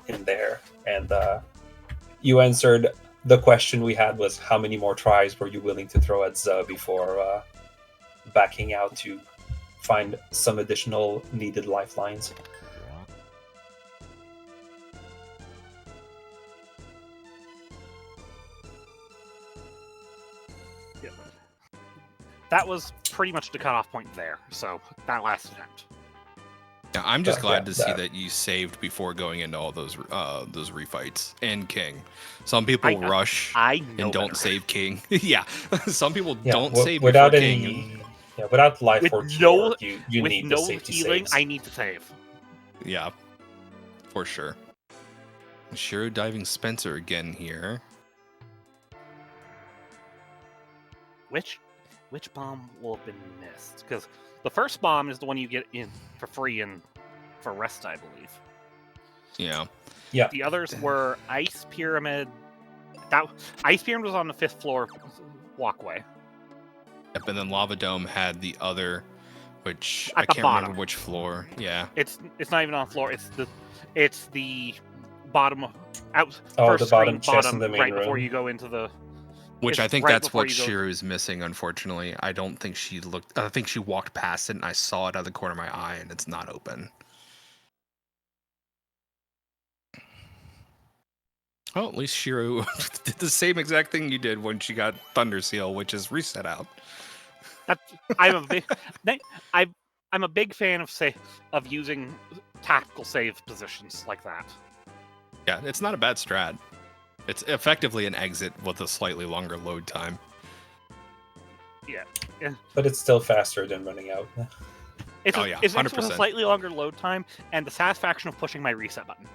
in there, and you answered the question we had was how many more tries were you willing to throw at Za before backing out to find some additional needed lifelines. That was pretty much the cutoff point there. So that last attempt. Yeah, I'm just glad to see that- that you saved before going into all those refights and King. Some people rush I know and don't better. save King. Yeah, some people Yeah, don't save without before any, King. yeah, without life With or no- cure, you With need no the safety healing, saves. I need to save. Yeah, for sure. Shiro diving Spencer again here. Which bomb will have been missed? Because the first bomb is the one you get in for free and for rest, I believe. Yeah. Yeah, The others were Ice Pyramid. That Ice Pyramid was on the 5th floor walkway. Yep, and then Lava Dome had the other, which At I the can't bottom. remember which floor. Yeah. It's not even on the floor. It's the bottom of out. Oh, first the bottom screen, chest in the main right before room. you go into the. Which It's I think right that's before what you go- Shiro's missing, unfortunately. I don't think she looked. I think she walked past it and I saw it out of the corner of my eye and it's not open. Well, at least Shiro did the same exact thing you did when she got Thunder Seal, which is reset out. I'm a big. I'm a big fan of using tactical save positions like that. Yeah, it's not a bad strat. It's effectively an exit with a slightly longer load time. but it's still faster than running out. It's Oh, yeah, it's actually with a 100%. slightly longer load time and the satisfaction of pushing my reset button.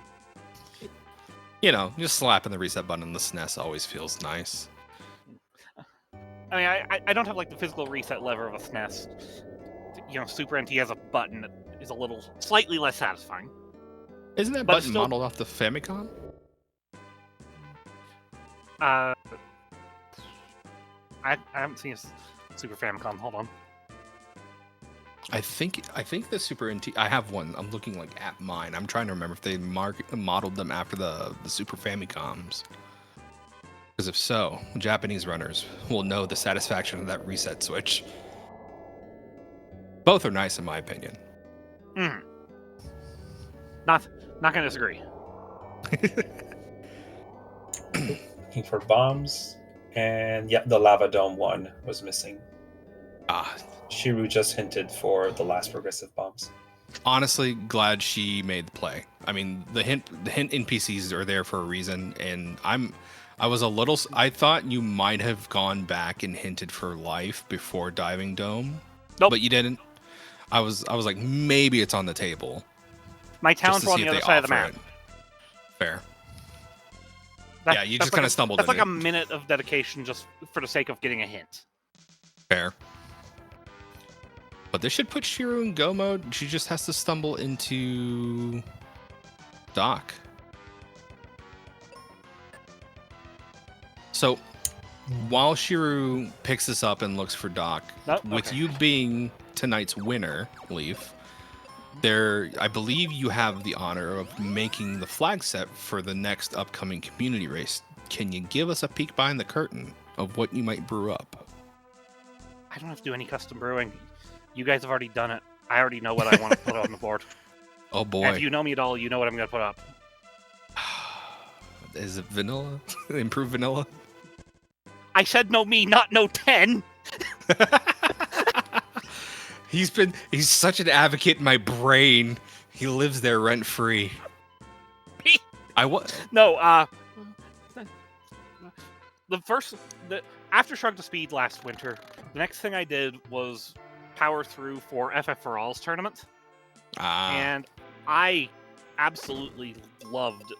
You know, just slapping the reset button on the SNES always feels nice. I mean, I don't have like the physical reset lever of a SNES. You know, Super NT has a button that is a little slightly less satisfying. Isn't that But button still- modeled off the Famicom? I haven't seen a Super Famicom. Hold on. I think the Super NT. I have one. I'm looking like at mine. I'm trying to remember if they modeled them after the Super Famicoms. Because if so, Japanese runners will know the satisfaction of that reset switch. Both are nice in my opinion. Not gonna disagree. Looking for bombs, and yeah, the lava dome one was missing. Ah, Shiru just hinted for the last progressive bombs. honestly, glad she made the play. I mean, the hint NPCs are there for a reason, and I thought you might have gone back and hinted for life before diving dome. Nope. But you didn't. I was like, maybe it's on the table. My Just towns to were on see the if other they side of the offer map. it. Fair. That- Yeah, you that's just like kinda a- stumbled That's in like it. a minute of dedication just for the sake of getting a hint. Fair. But this should put Shiro in go mode. She just has to stumble into Doc. So while Shiro picks this up and looks for Doc, Nope, with okay. you being tonight's winner, Leaf, I believe you have the honor of making the flag set for the next upcoming community race. Can you give us a peek behind the curtain of what you might brew up? I don't have to do any custom brewing. You guys have already done it. I already know what I want to put on the board. Oh boy. And if you know me at all, you know what I'm going to put up. Is it vanilla? Improved vanilla? I said no me, not no 10. He's such an advocate in my brain. He lives there rent free. No, after Shrug to Speed last winter, the next thing I did was power through for FF for All's tournament. And I absolutely loved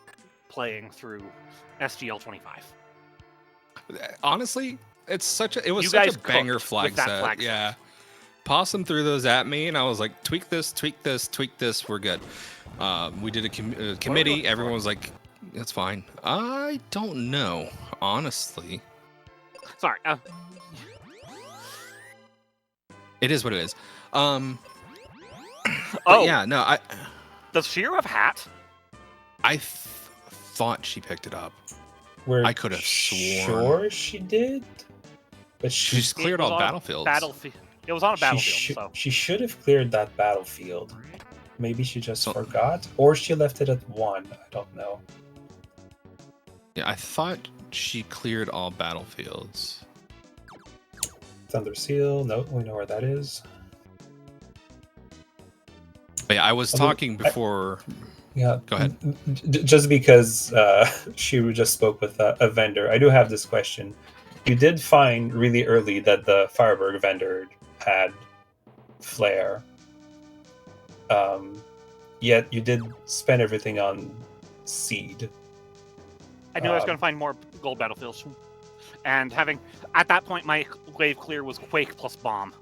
playing through SGL 25. Honestly, it was You such guys a banger cooked flag with that set. flag set. Yeah. Possum threw those at me, and I was like, tweak this, tweak this, tweak this, we're good. We did a committee. Everyone was like, that's fine. I don't know, honestly. Sorry. It is what it is. Oh, yeah, no, does Shiro have hat? I thought she picked it up. We're I could have sworn. Sure she did? But She's cleared all battlefields. It was on a battlefield, so. She should have cleared that battlefield. Maybe she just forgot, or she left it at 1. I don't know. Yeah, I thought she cleared all battlefields. Thunder Seal, no, we know where that is. But yeah, I was talking before. Yeah, go ahead. Just because she just spoke with a vendor, I do have this question. You did find really early that the Fireberg vendor had Flare. Yet you did spend everything on Seed. I knew I was going to find more gold battlefields. And at that point, my wave clear was Quake plus Bomb.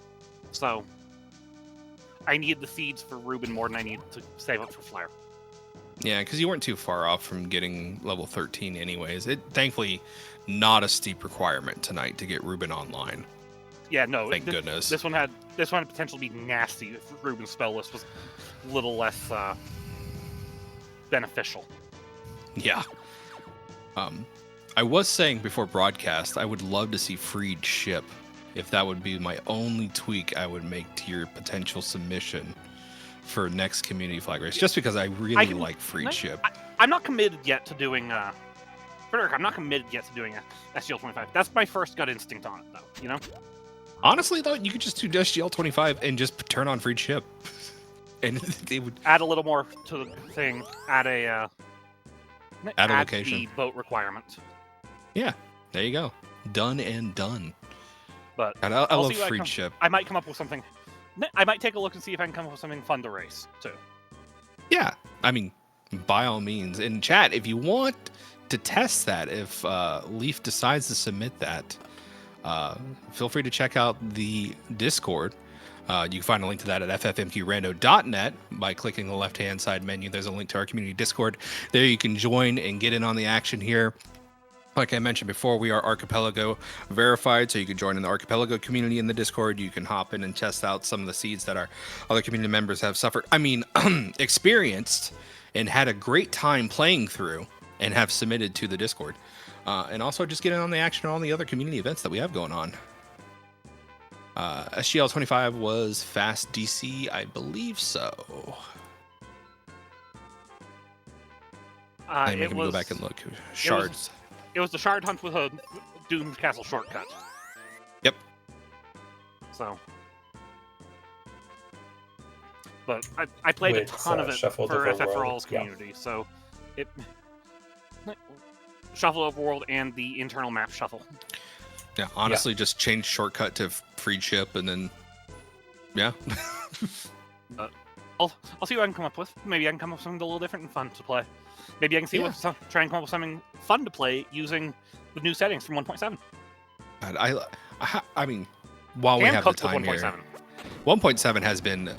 So, I needed the seeds for Ruben more than I needed to save up for Flare. Yeah, because you weren't too far off from getting level 13 anyways. Thankfully, not a steep requirement tonight to get Ruben online. Yeah, no. Thank goodness. This one had potential to be nasty if Ruben's spell list was a little less beneficial. Yeah. I was saying before broadcast, I would love to see freed ship. If that would be my only tweak I would make to your potential submission for next community flag race, just because I really like freed ship. I'm not committed yet to doing Frederick, I'm not committed yet to doing a SGL 25. That's my first gut instinct on it, though, you know? Honestly, though, you could just do SGL 25 and just turn on freed ship. And they would add a little more to the thing, add a location. The boat requirement. Yeah, there you go. Done and done. But I love freed ship. I might come up with something. I might take a look and see if I can come up with something fun to race, too. Yeah, I mean, by all means. In chat, if you want to test that, if Leaf decides to submit that, feel free to check out the Discord. You can find a link to that at ffmqrando.net by clicking the left-hand side menu. There's a link to our community Discord. There you can join and get in on the action here. Like I mentioned before, we are Archipelago verified, so you can join in the Archipelago community in the Discord. You can hop in and test out some of the seeds that our other community members have experienced and had a great time playing through and have submitted to the Discord. And also just get in on the action on all the other community events that we have going on. SGL 25 was Fast DC, I believe so. I can go back and look. Shards. It was the shard hunt with a Doomed Castle shortcut. Yep. So. But I played a ton of it for FF for All's community, so it Shuffle Overworld and the internal map shuffle. Yeah, honestly, just change shortcut to freed ship, and then, yeah. I'll see what I can come up with. Maybe I can come up with something a little different and fun to play. Maybe I can try and come up with something fun to play using the new settings from 1.7. I mean, while we have the time here, 1.7 has been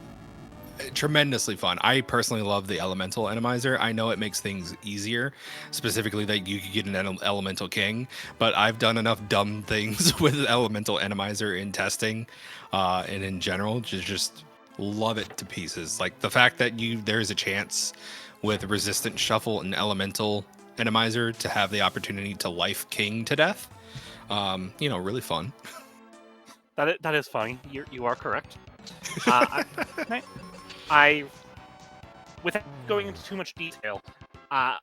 tremendously fun. I personally love the elemental enemizer. I know it makes things easier, specifically that you could get an elemental king, but I've done enough dumb things with elemental enemizer in testing and in general to just love it to pieces. Like the fact that there's a chance with resistant shuffle and elemental enemizer to have the opportunity to life king to death, really fun. That is funny. You are correct. Without going into too much detail, I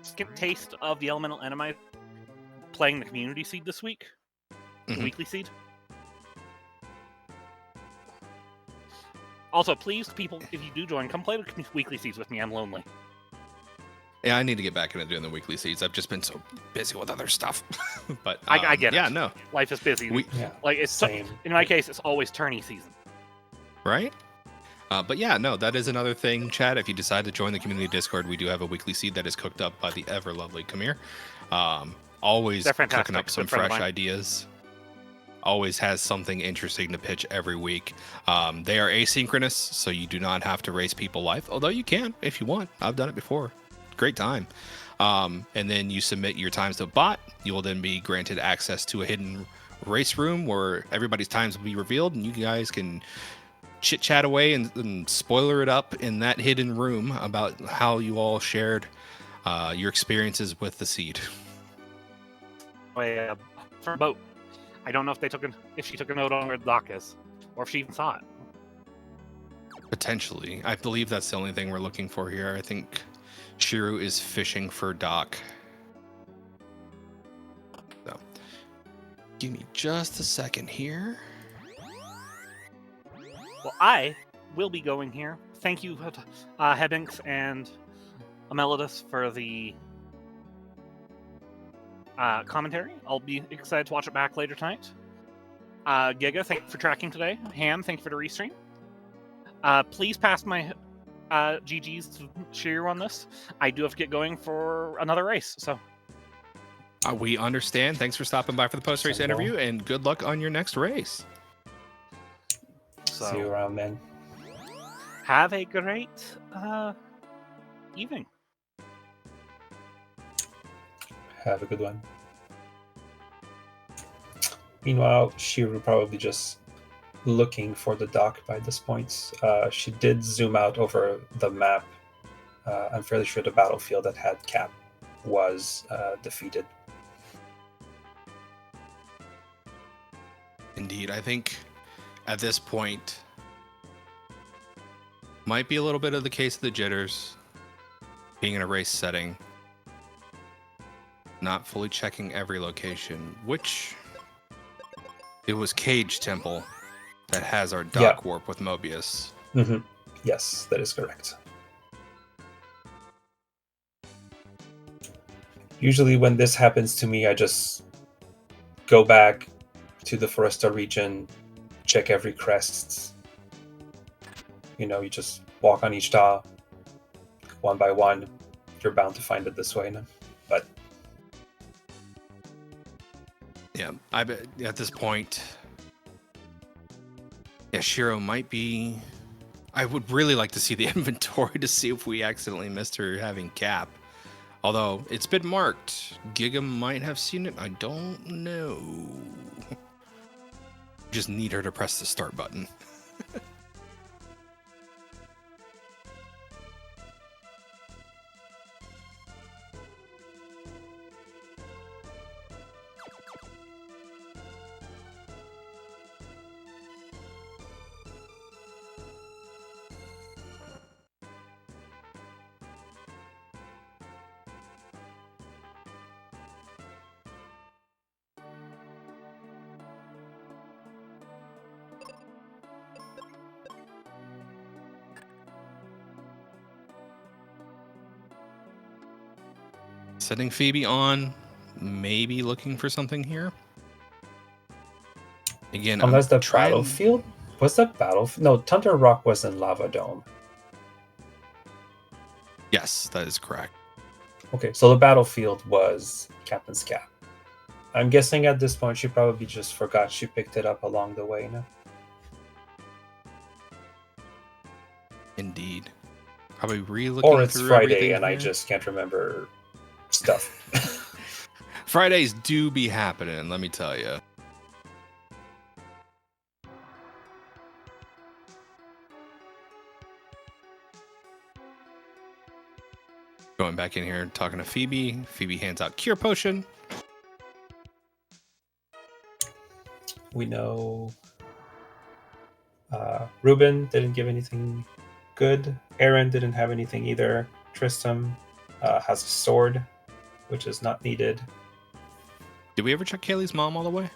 skipped taste of the elemental enemizer playing the community seed this week, the weekly seed. Also, please, people, if you do join, come play the weekly seeds with me. I'm lonely. Yeah, I need to get back into doing the weekly seeds. I've just been so busy with other stuff. But I get it. yeah, no, Life is busy. Yeah, Like it's same. in my case, it's always tourney season. right? But yeah, no, that is another thing, Chad. If you decide to join the community Discord, we do have a weekly seed that is cooked up by the ever lovely Kamir. Always They're cooking fantastic. up some Good friend of fresh mine. ideas. Always has something interesting to pitch every week. They are asynchronous, so you do not have to race people live, although you can if you want. I've done it before. Great time. And then you submit your times to a bot. You will then be granted access to a hidden race room where everybody's times will be revealed, and you guys can chit chat away and spoiler it up in that hidden room about how you all shared your experiences with the seed. For a boat. I don't know if she took a note on where the dock is, or if she even saw it. Potentially. I believe that's the only thing we're looking for here. I think Shiru is fishing for Doc. So, give me just a second here. Well, I will be going here. Thank you, Hebinx and Amelidus, for the commentary. I'll be excited to watch it back later tonight. Giga, thank you for tracking today. Ham, thank you for the restream. Please pass my GG's to Shiru on this. I do have to get going for another race, so. We understand. Thanks for stopping by for the post-race interview, and good luck on your next race. See you around, man. Have a great evening. Have a good one. Meanwhile, Shiru probably just looking for the dock by this point. She did zoom out over the map. I'm fairly sure the battlefield that had Cap was defeated. Indeed, I think at this point might be a little bit of the case of the jitters, being in a race setting, not fully checking every location, which it was Cage Temple that has our dock warp with Mobius. Mm-hmm. Yes, that is correct. Usually when this happens to me, I just go back to the Foresta region, check every crest. You know, you just walk on each tile, one by one. You're bound to find it this way. But yeah, I bet at this point, yeah, Shiro might be. I would really like to see the inventory to see if we accidentally missed her having Cap. Although it's been marked, Giga might have seen it. I don't know. Just need her to press the start button. Setting Phoebe on, maybe looking for something here. Again, unless the battlefield was the battlefield. No, Thunder Rock was in Lava Dome. Yes, that is correct. Okay, so the battlefield was Captain's Cap. I'm guessing at this point she probably just forgot she picked it up along the way. No? Indeed. Probably re-looking Or it's through Friday and here. I just can't remember stuff. Fridays do be happening, let me tell you. Going back in here and talking to Phoebe. Phoebe hands out Cure Potion. We know Ruben didn't give anything good. Aaron didn't have anything either. Tristram has a sword, which is not needed. Did we ever check Kaylee's mom all the way?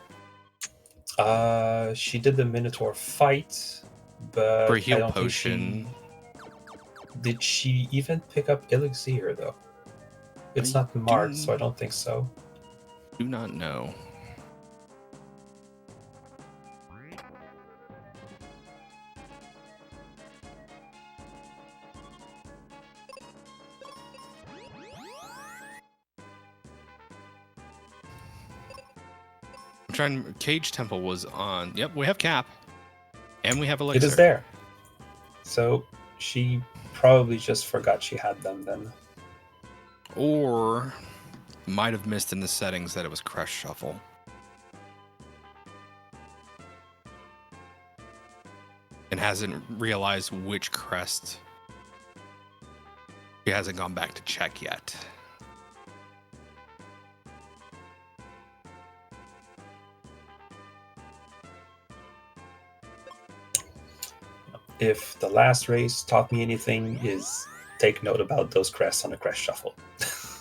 She did the Minotaur fight. but For a I heal don't potion. think she... Did she even pick up Elixir, though? It's I not marked, so I don't think so. Do not know. I'm trying. Cage Temple was on. Yep, we have Cap, and we have Elixir. It is there. So she probably just forgot she had them then. Or might have missed in the settings that it was Crest Shuffle. And hasn't realized which crest. She hasn't gone back to check yet. If the last race taught me anything, is take note about those crests on the Crest Shuffle.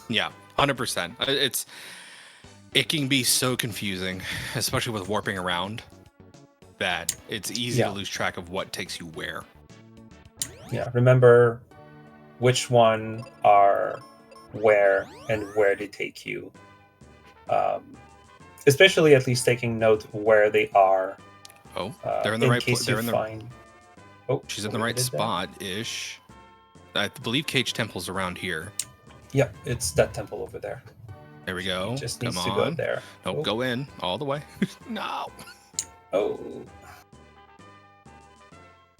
Yeah, 100%. It can be so confusing, especially with warping around, that it's easy to lose track of what takes you where. Yeah, remember which one are where and where they take you. Especially at least taking note where they are. Oh, they're in the right place. They're in the. Find... Oh, she's in the right spot-ish. I believe Cage Temple's around here. Yep, it's that temple over there. There we go. Just Come needs on. to go there. Nope, go in all the way. No. Oh.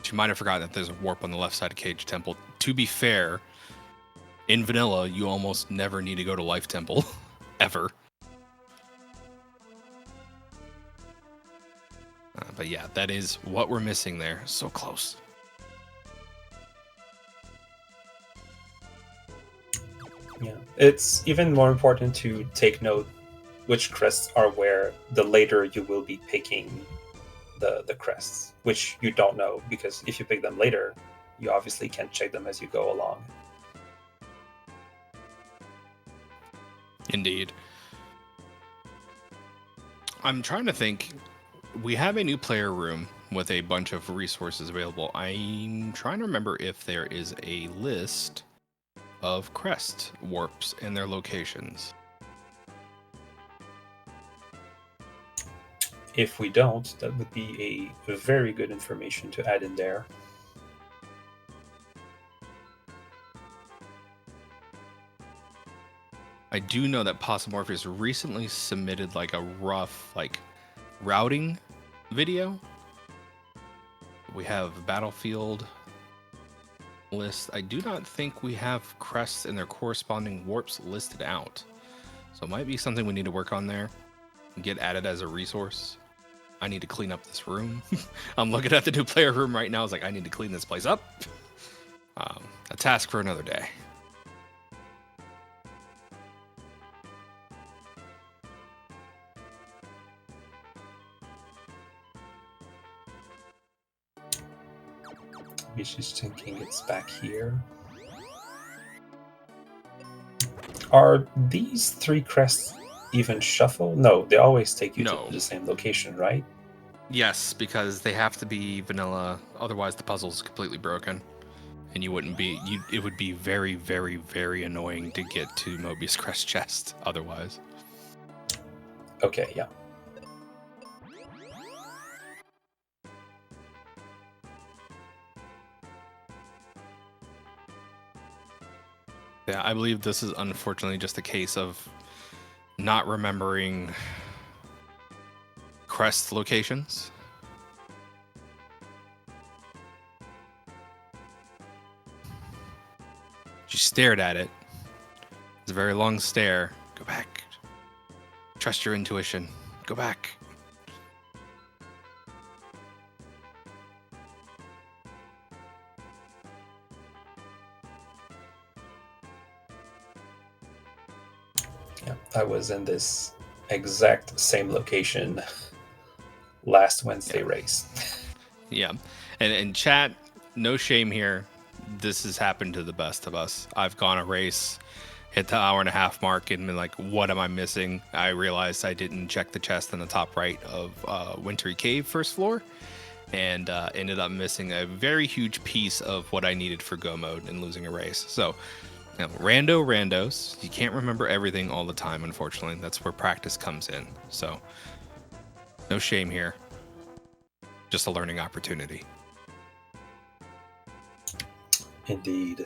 She might have forgotten that there's a warp on the left side of Cage Temple. To be fair, in vanilla, you almost never need to go to Life Temple. Ever. But yeah, that is what we're missing there. So close. Yeah, it's even more important to take note which crests are where the later you will be picking the crests, which you don't know, because if you pick them later, you obviously can't check them as you go along. Indeed. I'm trying to think. We have a new player room with a bunch of resources available. I'm trying to remember if there is a list of crest warps and their locations. If we don't, that would be a very good information to add in there. I do know that Posomorpheus recently submitted like a rough routing video. We have battlefield list. I do not think we have crests and their corresponding warps listed out. So it might be something we need to work on there and get added as a resource. I need to clean up this room. I'm looking at the new player room right now. I was like, I need to clean this place up. A task for another day. Maybe she's thinking it's back here. Are these three crests even shuffle? No, they always take you to the same location, right? Yes, because they have to be vanilla. Otherwise, the puzzle's completely broken, and you wouldn't be. It would be very, very, very annoying to get to Mobius Crest chest. Otherwise. Okay. Yeah. Yeah, I believe this is unfortunately just a case of not remembering crest locations. She stared at it. It's a very long stare. Go back. Trust your intuition. Go back. Yeah, I was in this exact same location last Wednesday race. Yeah. And chat, no shame here. This has happened to the best of us. I've gone a race, hit the hour-and-a-half mark, and been like, what am I missing? I realized I didn't check the chest in the top right of Wintry Cave first floor. and ended up missing a very huge piece of what I needed for go mode and losing a race. So, randos. You can't remember everything all the time, unfortunately. That's where practice comes in. So, no shame here. Just a learning opportunity. Indeed.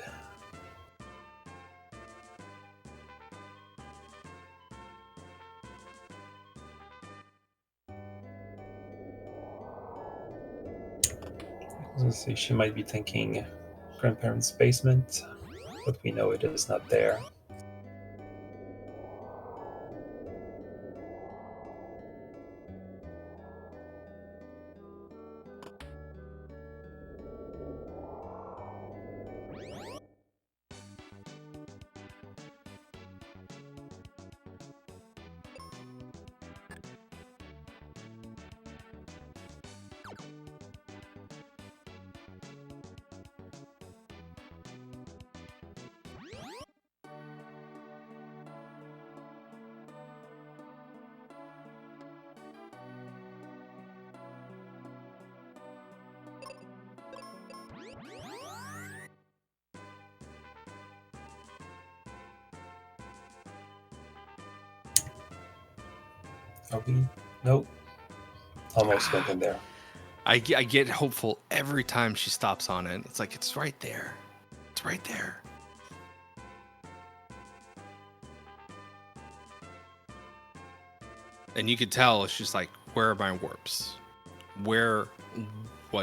Let's see, she might be thinking grandparents' basement, but we know it is not there. Are we? Nope. Almost went in there. I get hopeful every time she stops on it. It's like, it's right there. It's right there. And you could tell she's like, where are my warps? What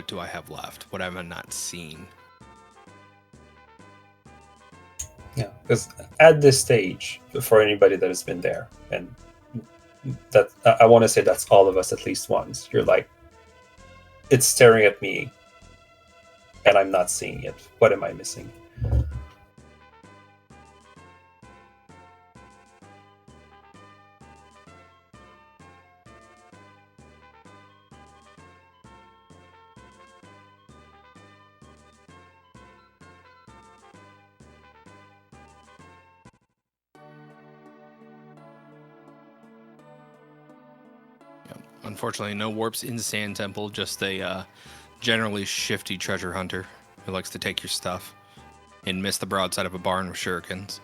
do I have left? What have I not seen? Yeah, because at this stage, for anybody that has been there, and that I want to say that's all of us at least once, you're like, it's staring at me, and I'm not seeing it. What am I missing? Unfortunately, no warps in Sand Temple, just a generally shifty treasure hunter who likes to take your stuff and miss the broadside of a barn with shurikens.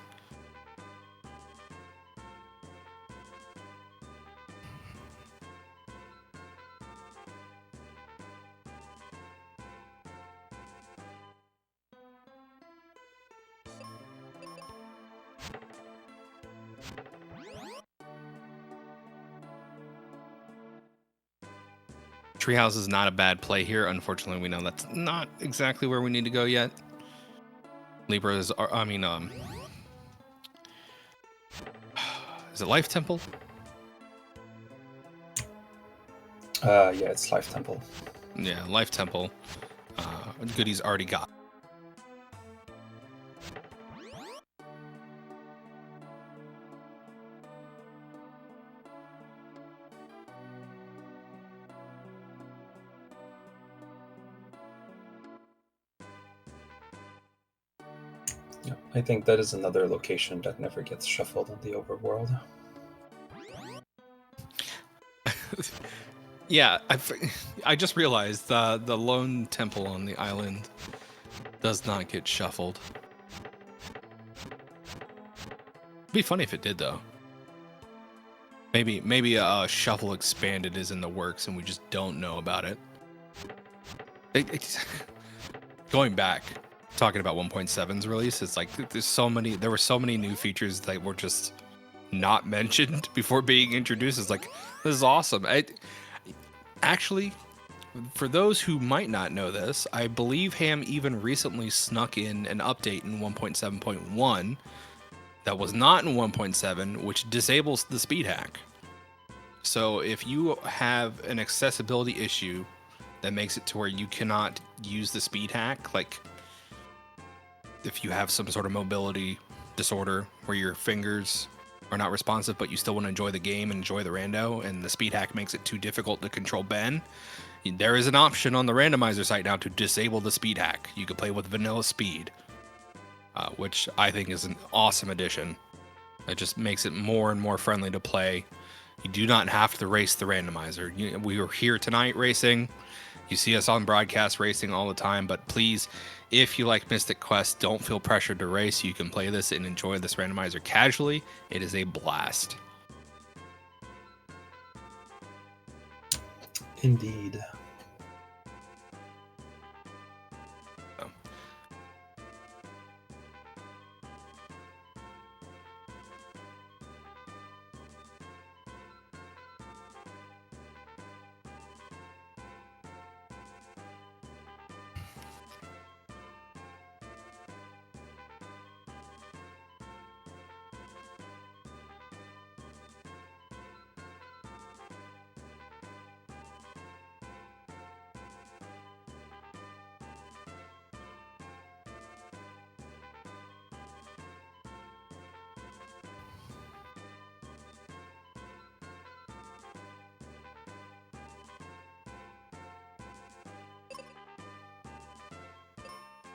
Treehouse is not a bad play here. Unfortunately, we know that's not exactly where we need to go yet. Libra is, is it Life Temple? Yeah, it's Life Temple. Yeah, Life Temple. Goody's already got. Yeah, I think that is another location that never gets shuffled in the overworld. Yeah, I just realized the lone temple on the island does not get shuffled. It'd be funny if it did, though. Maybe a shuffle expanded is in the works and we just don't know about it. Going back, talking about 1.7's release, it's like there were so many new features that were just not mentioned before being introduced. It's like, this is awesome. Actually, for those who might not know this, I believe Ham even recently snuck in an update in 1.7.1 that was not in 1.7, which disables the speed hack. So if you have an accessibility issue that makes it to where you cannot use the speed hack, like if you have some sort of mobility disorder where your fingers are not responsive, but you still want to enjoy the game and enjoy the rando, and the speed hack makes it too difficult to control Ben, there is an option on the randomizer site now to disable the speed hack. You can play with vanilla speed, which I think is an awesome addition. It just makes it more and more friendly to play. You do not have to race the randomizer. We were here tonight racing. You see us on broadcast racing all the time, but please, if you like Mystic Quest, don't feel pressured to race. You can play this and enjoy this randomizer casually. It is a blast. Indeed.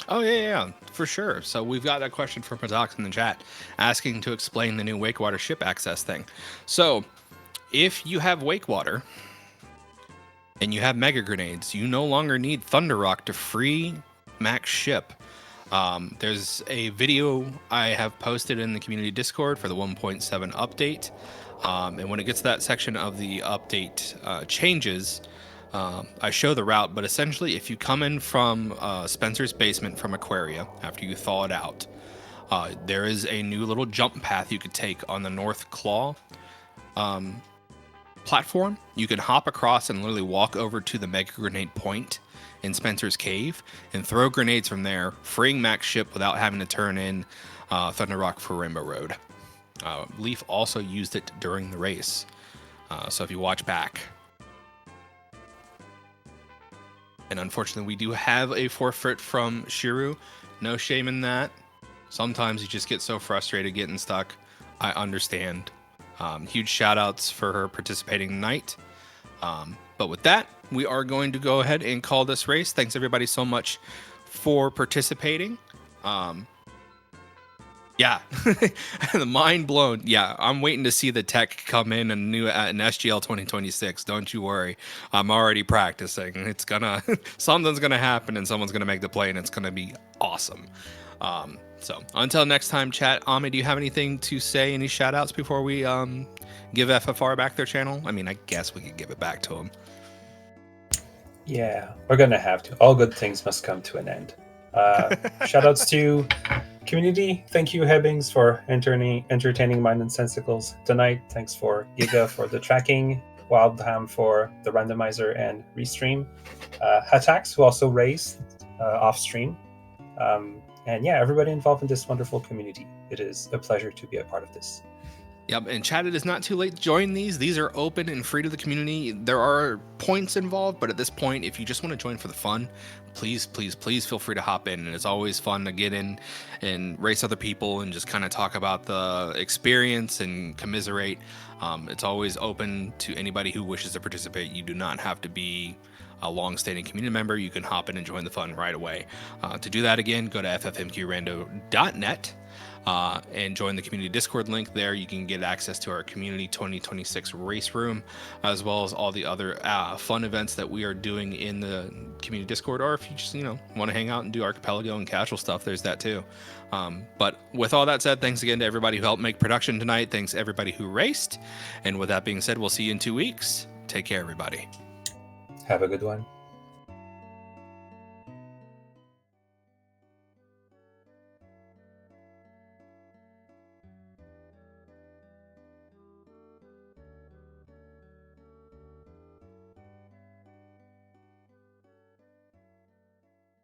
Oh, yeah, for sure. So we've got a question from Padox in the chat asking to explain the new Wakewater ship access thing. So if you have Wakewater and you have Mega Grenades, you no longer need Thunder Rock to free Max ship. There's a video I have posted in the community Discord for the 1.7 update. And when it gets to that section of the update changes, I show the route, but essentially if you come in from Spencer's basement from Aquaria after you thaw it out, there is a new little jump path you could take on the North Claw platform. You can hop across and literally walk over to the Mega Grenade point in Spencer's cave and throw grenades from there, freeing Max ship without having to turn in Thunder Rock for Rainbow Road. Leaf also used it during the race, so if you watch back. And unfortunately, we do have a forfeit from Shiru. No shame in that. Sometimes you just get so frustrated getting stuck. I understand. Huge shout outs for her participating tonight. But with that, we are going to go ahead and call this race. Thanks everybody so much for participating. Yeah, the mind blown. Yeah, I'm waiting to see the tech come in and new an SGL 2026. Don't you worry. I'm already practicing. It's gonna something's gonna happen and someone's gonna make the play and it's gonna be awesome. So until next time, chat. Ami, do you have anything to say? Any shout outs before we give FFR back their channel? I mean, I guess we could give it back to them. Yeah, we're gonna have to. All good things must come to an end. Shout outs to community. Thank you, Hebbings, for entertaining Mind and Sensicles tonight. Thanks for Giga for the tracking, Wildham for the randomizer and restream, Hatax, who also raised off stream. And yeah, everybody involved in this wonderful community. It is a pleasure to be a part of this. Yep, and chat, it is not too late to join these. These are open and free to the community. There are points involved, but at this point, if you just want to join for the fun, please feel free to hop in. And it's always fun to get in and race other people and just kind of talk about the experience and commiserate. It's always open to anybody who wishes to participate. You do not have to be a long-standing community member. You can hop in and join the fun right away. To do that, again, go to ffmqrando.net. And join the community Discord link there. You can get access to our community 2026 race room, as well as all the other fun events that we are doing in the community Discord. Or if you just want to hang out and do archipelago and casual stuff, there's that too. But with all that said, thanks again to everybody who helped make production tonight. Thanks to everybody who raced. And with that being said, we'll see you in 2 weeks. Take care, everybody. Have a good one.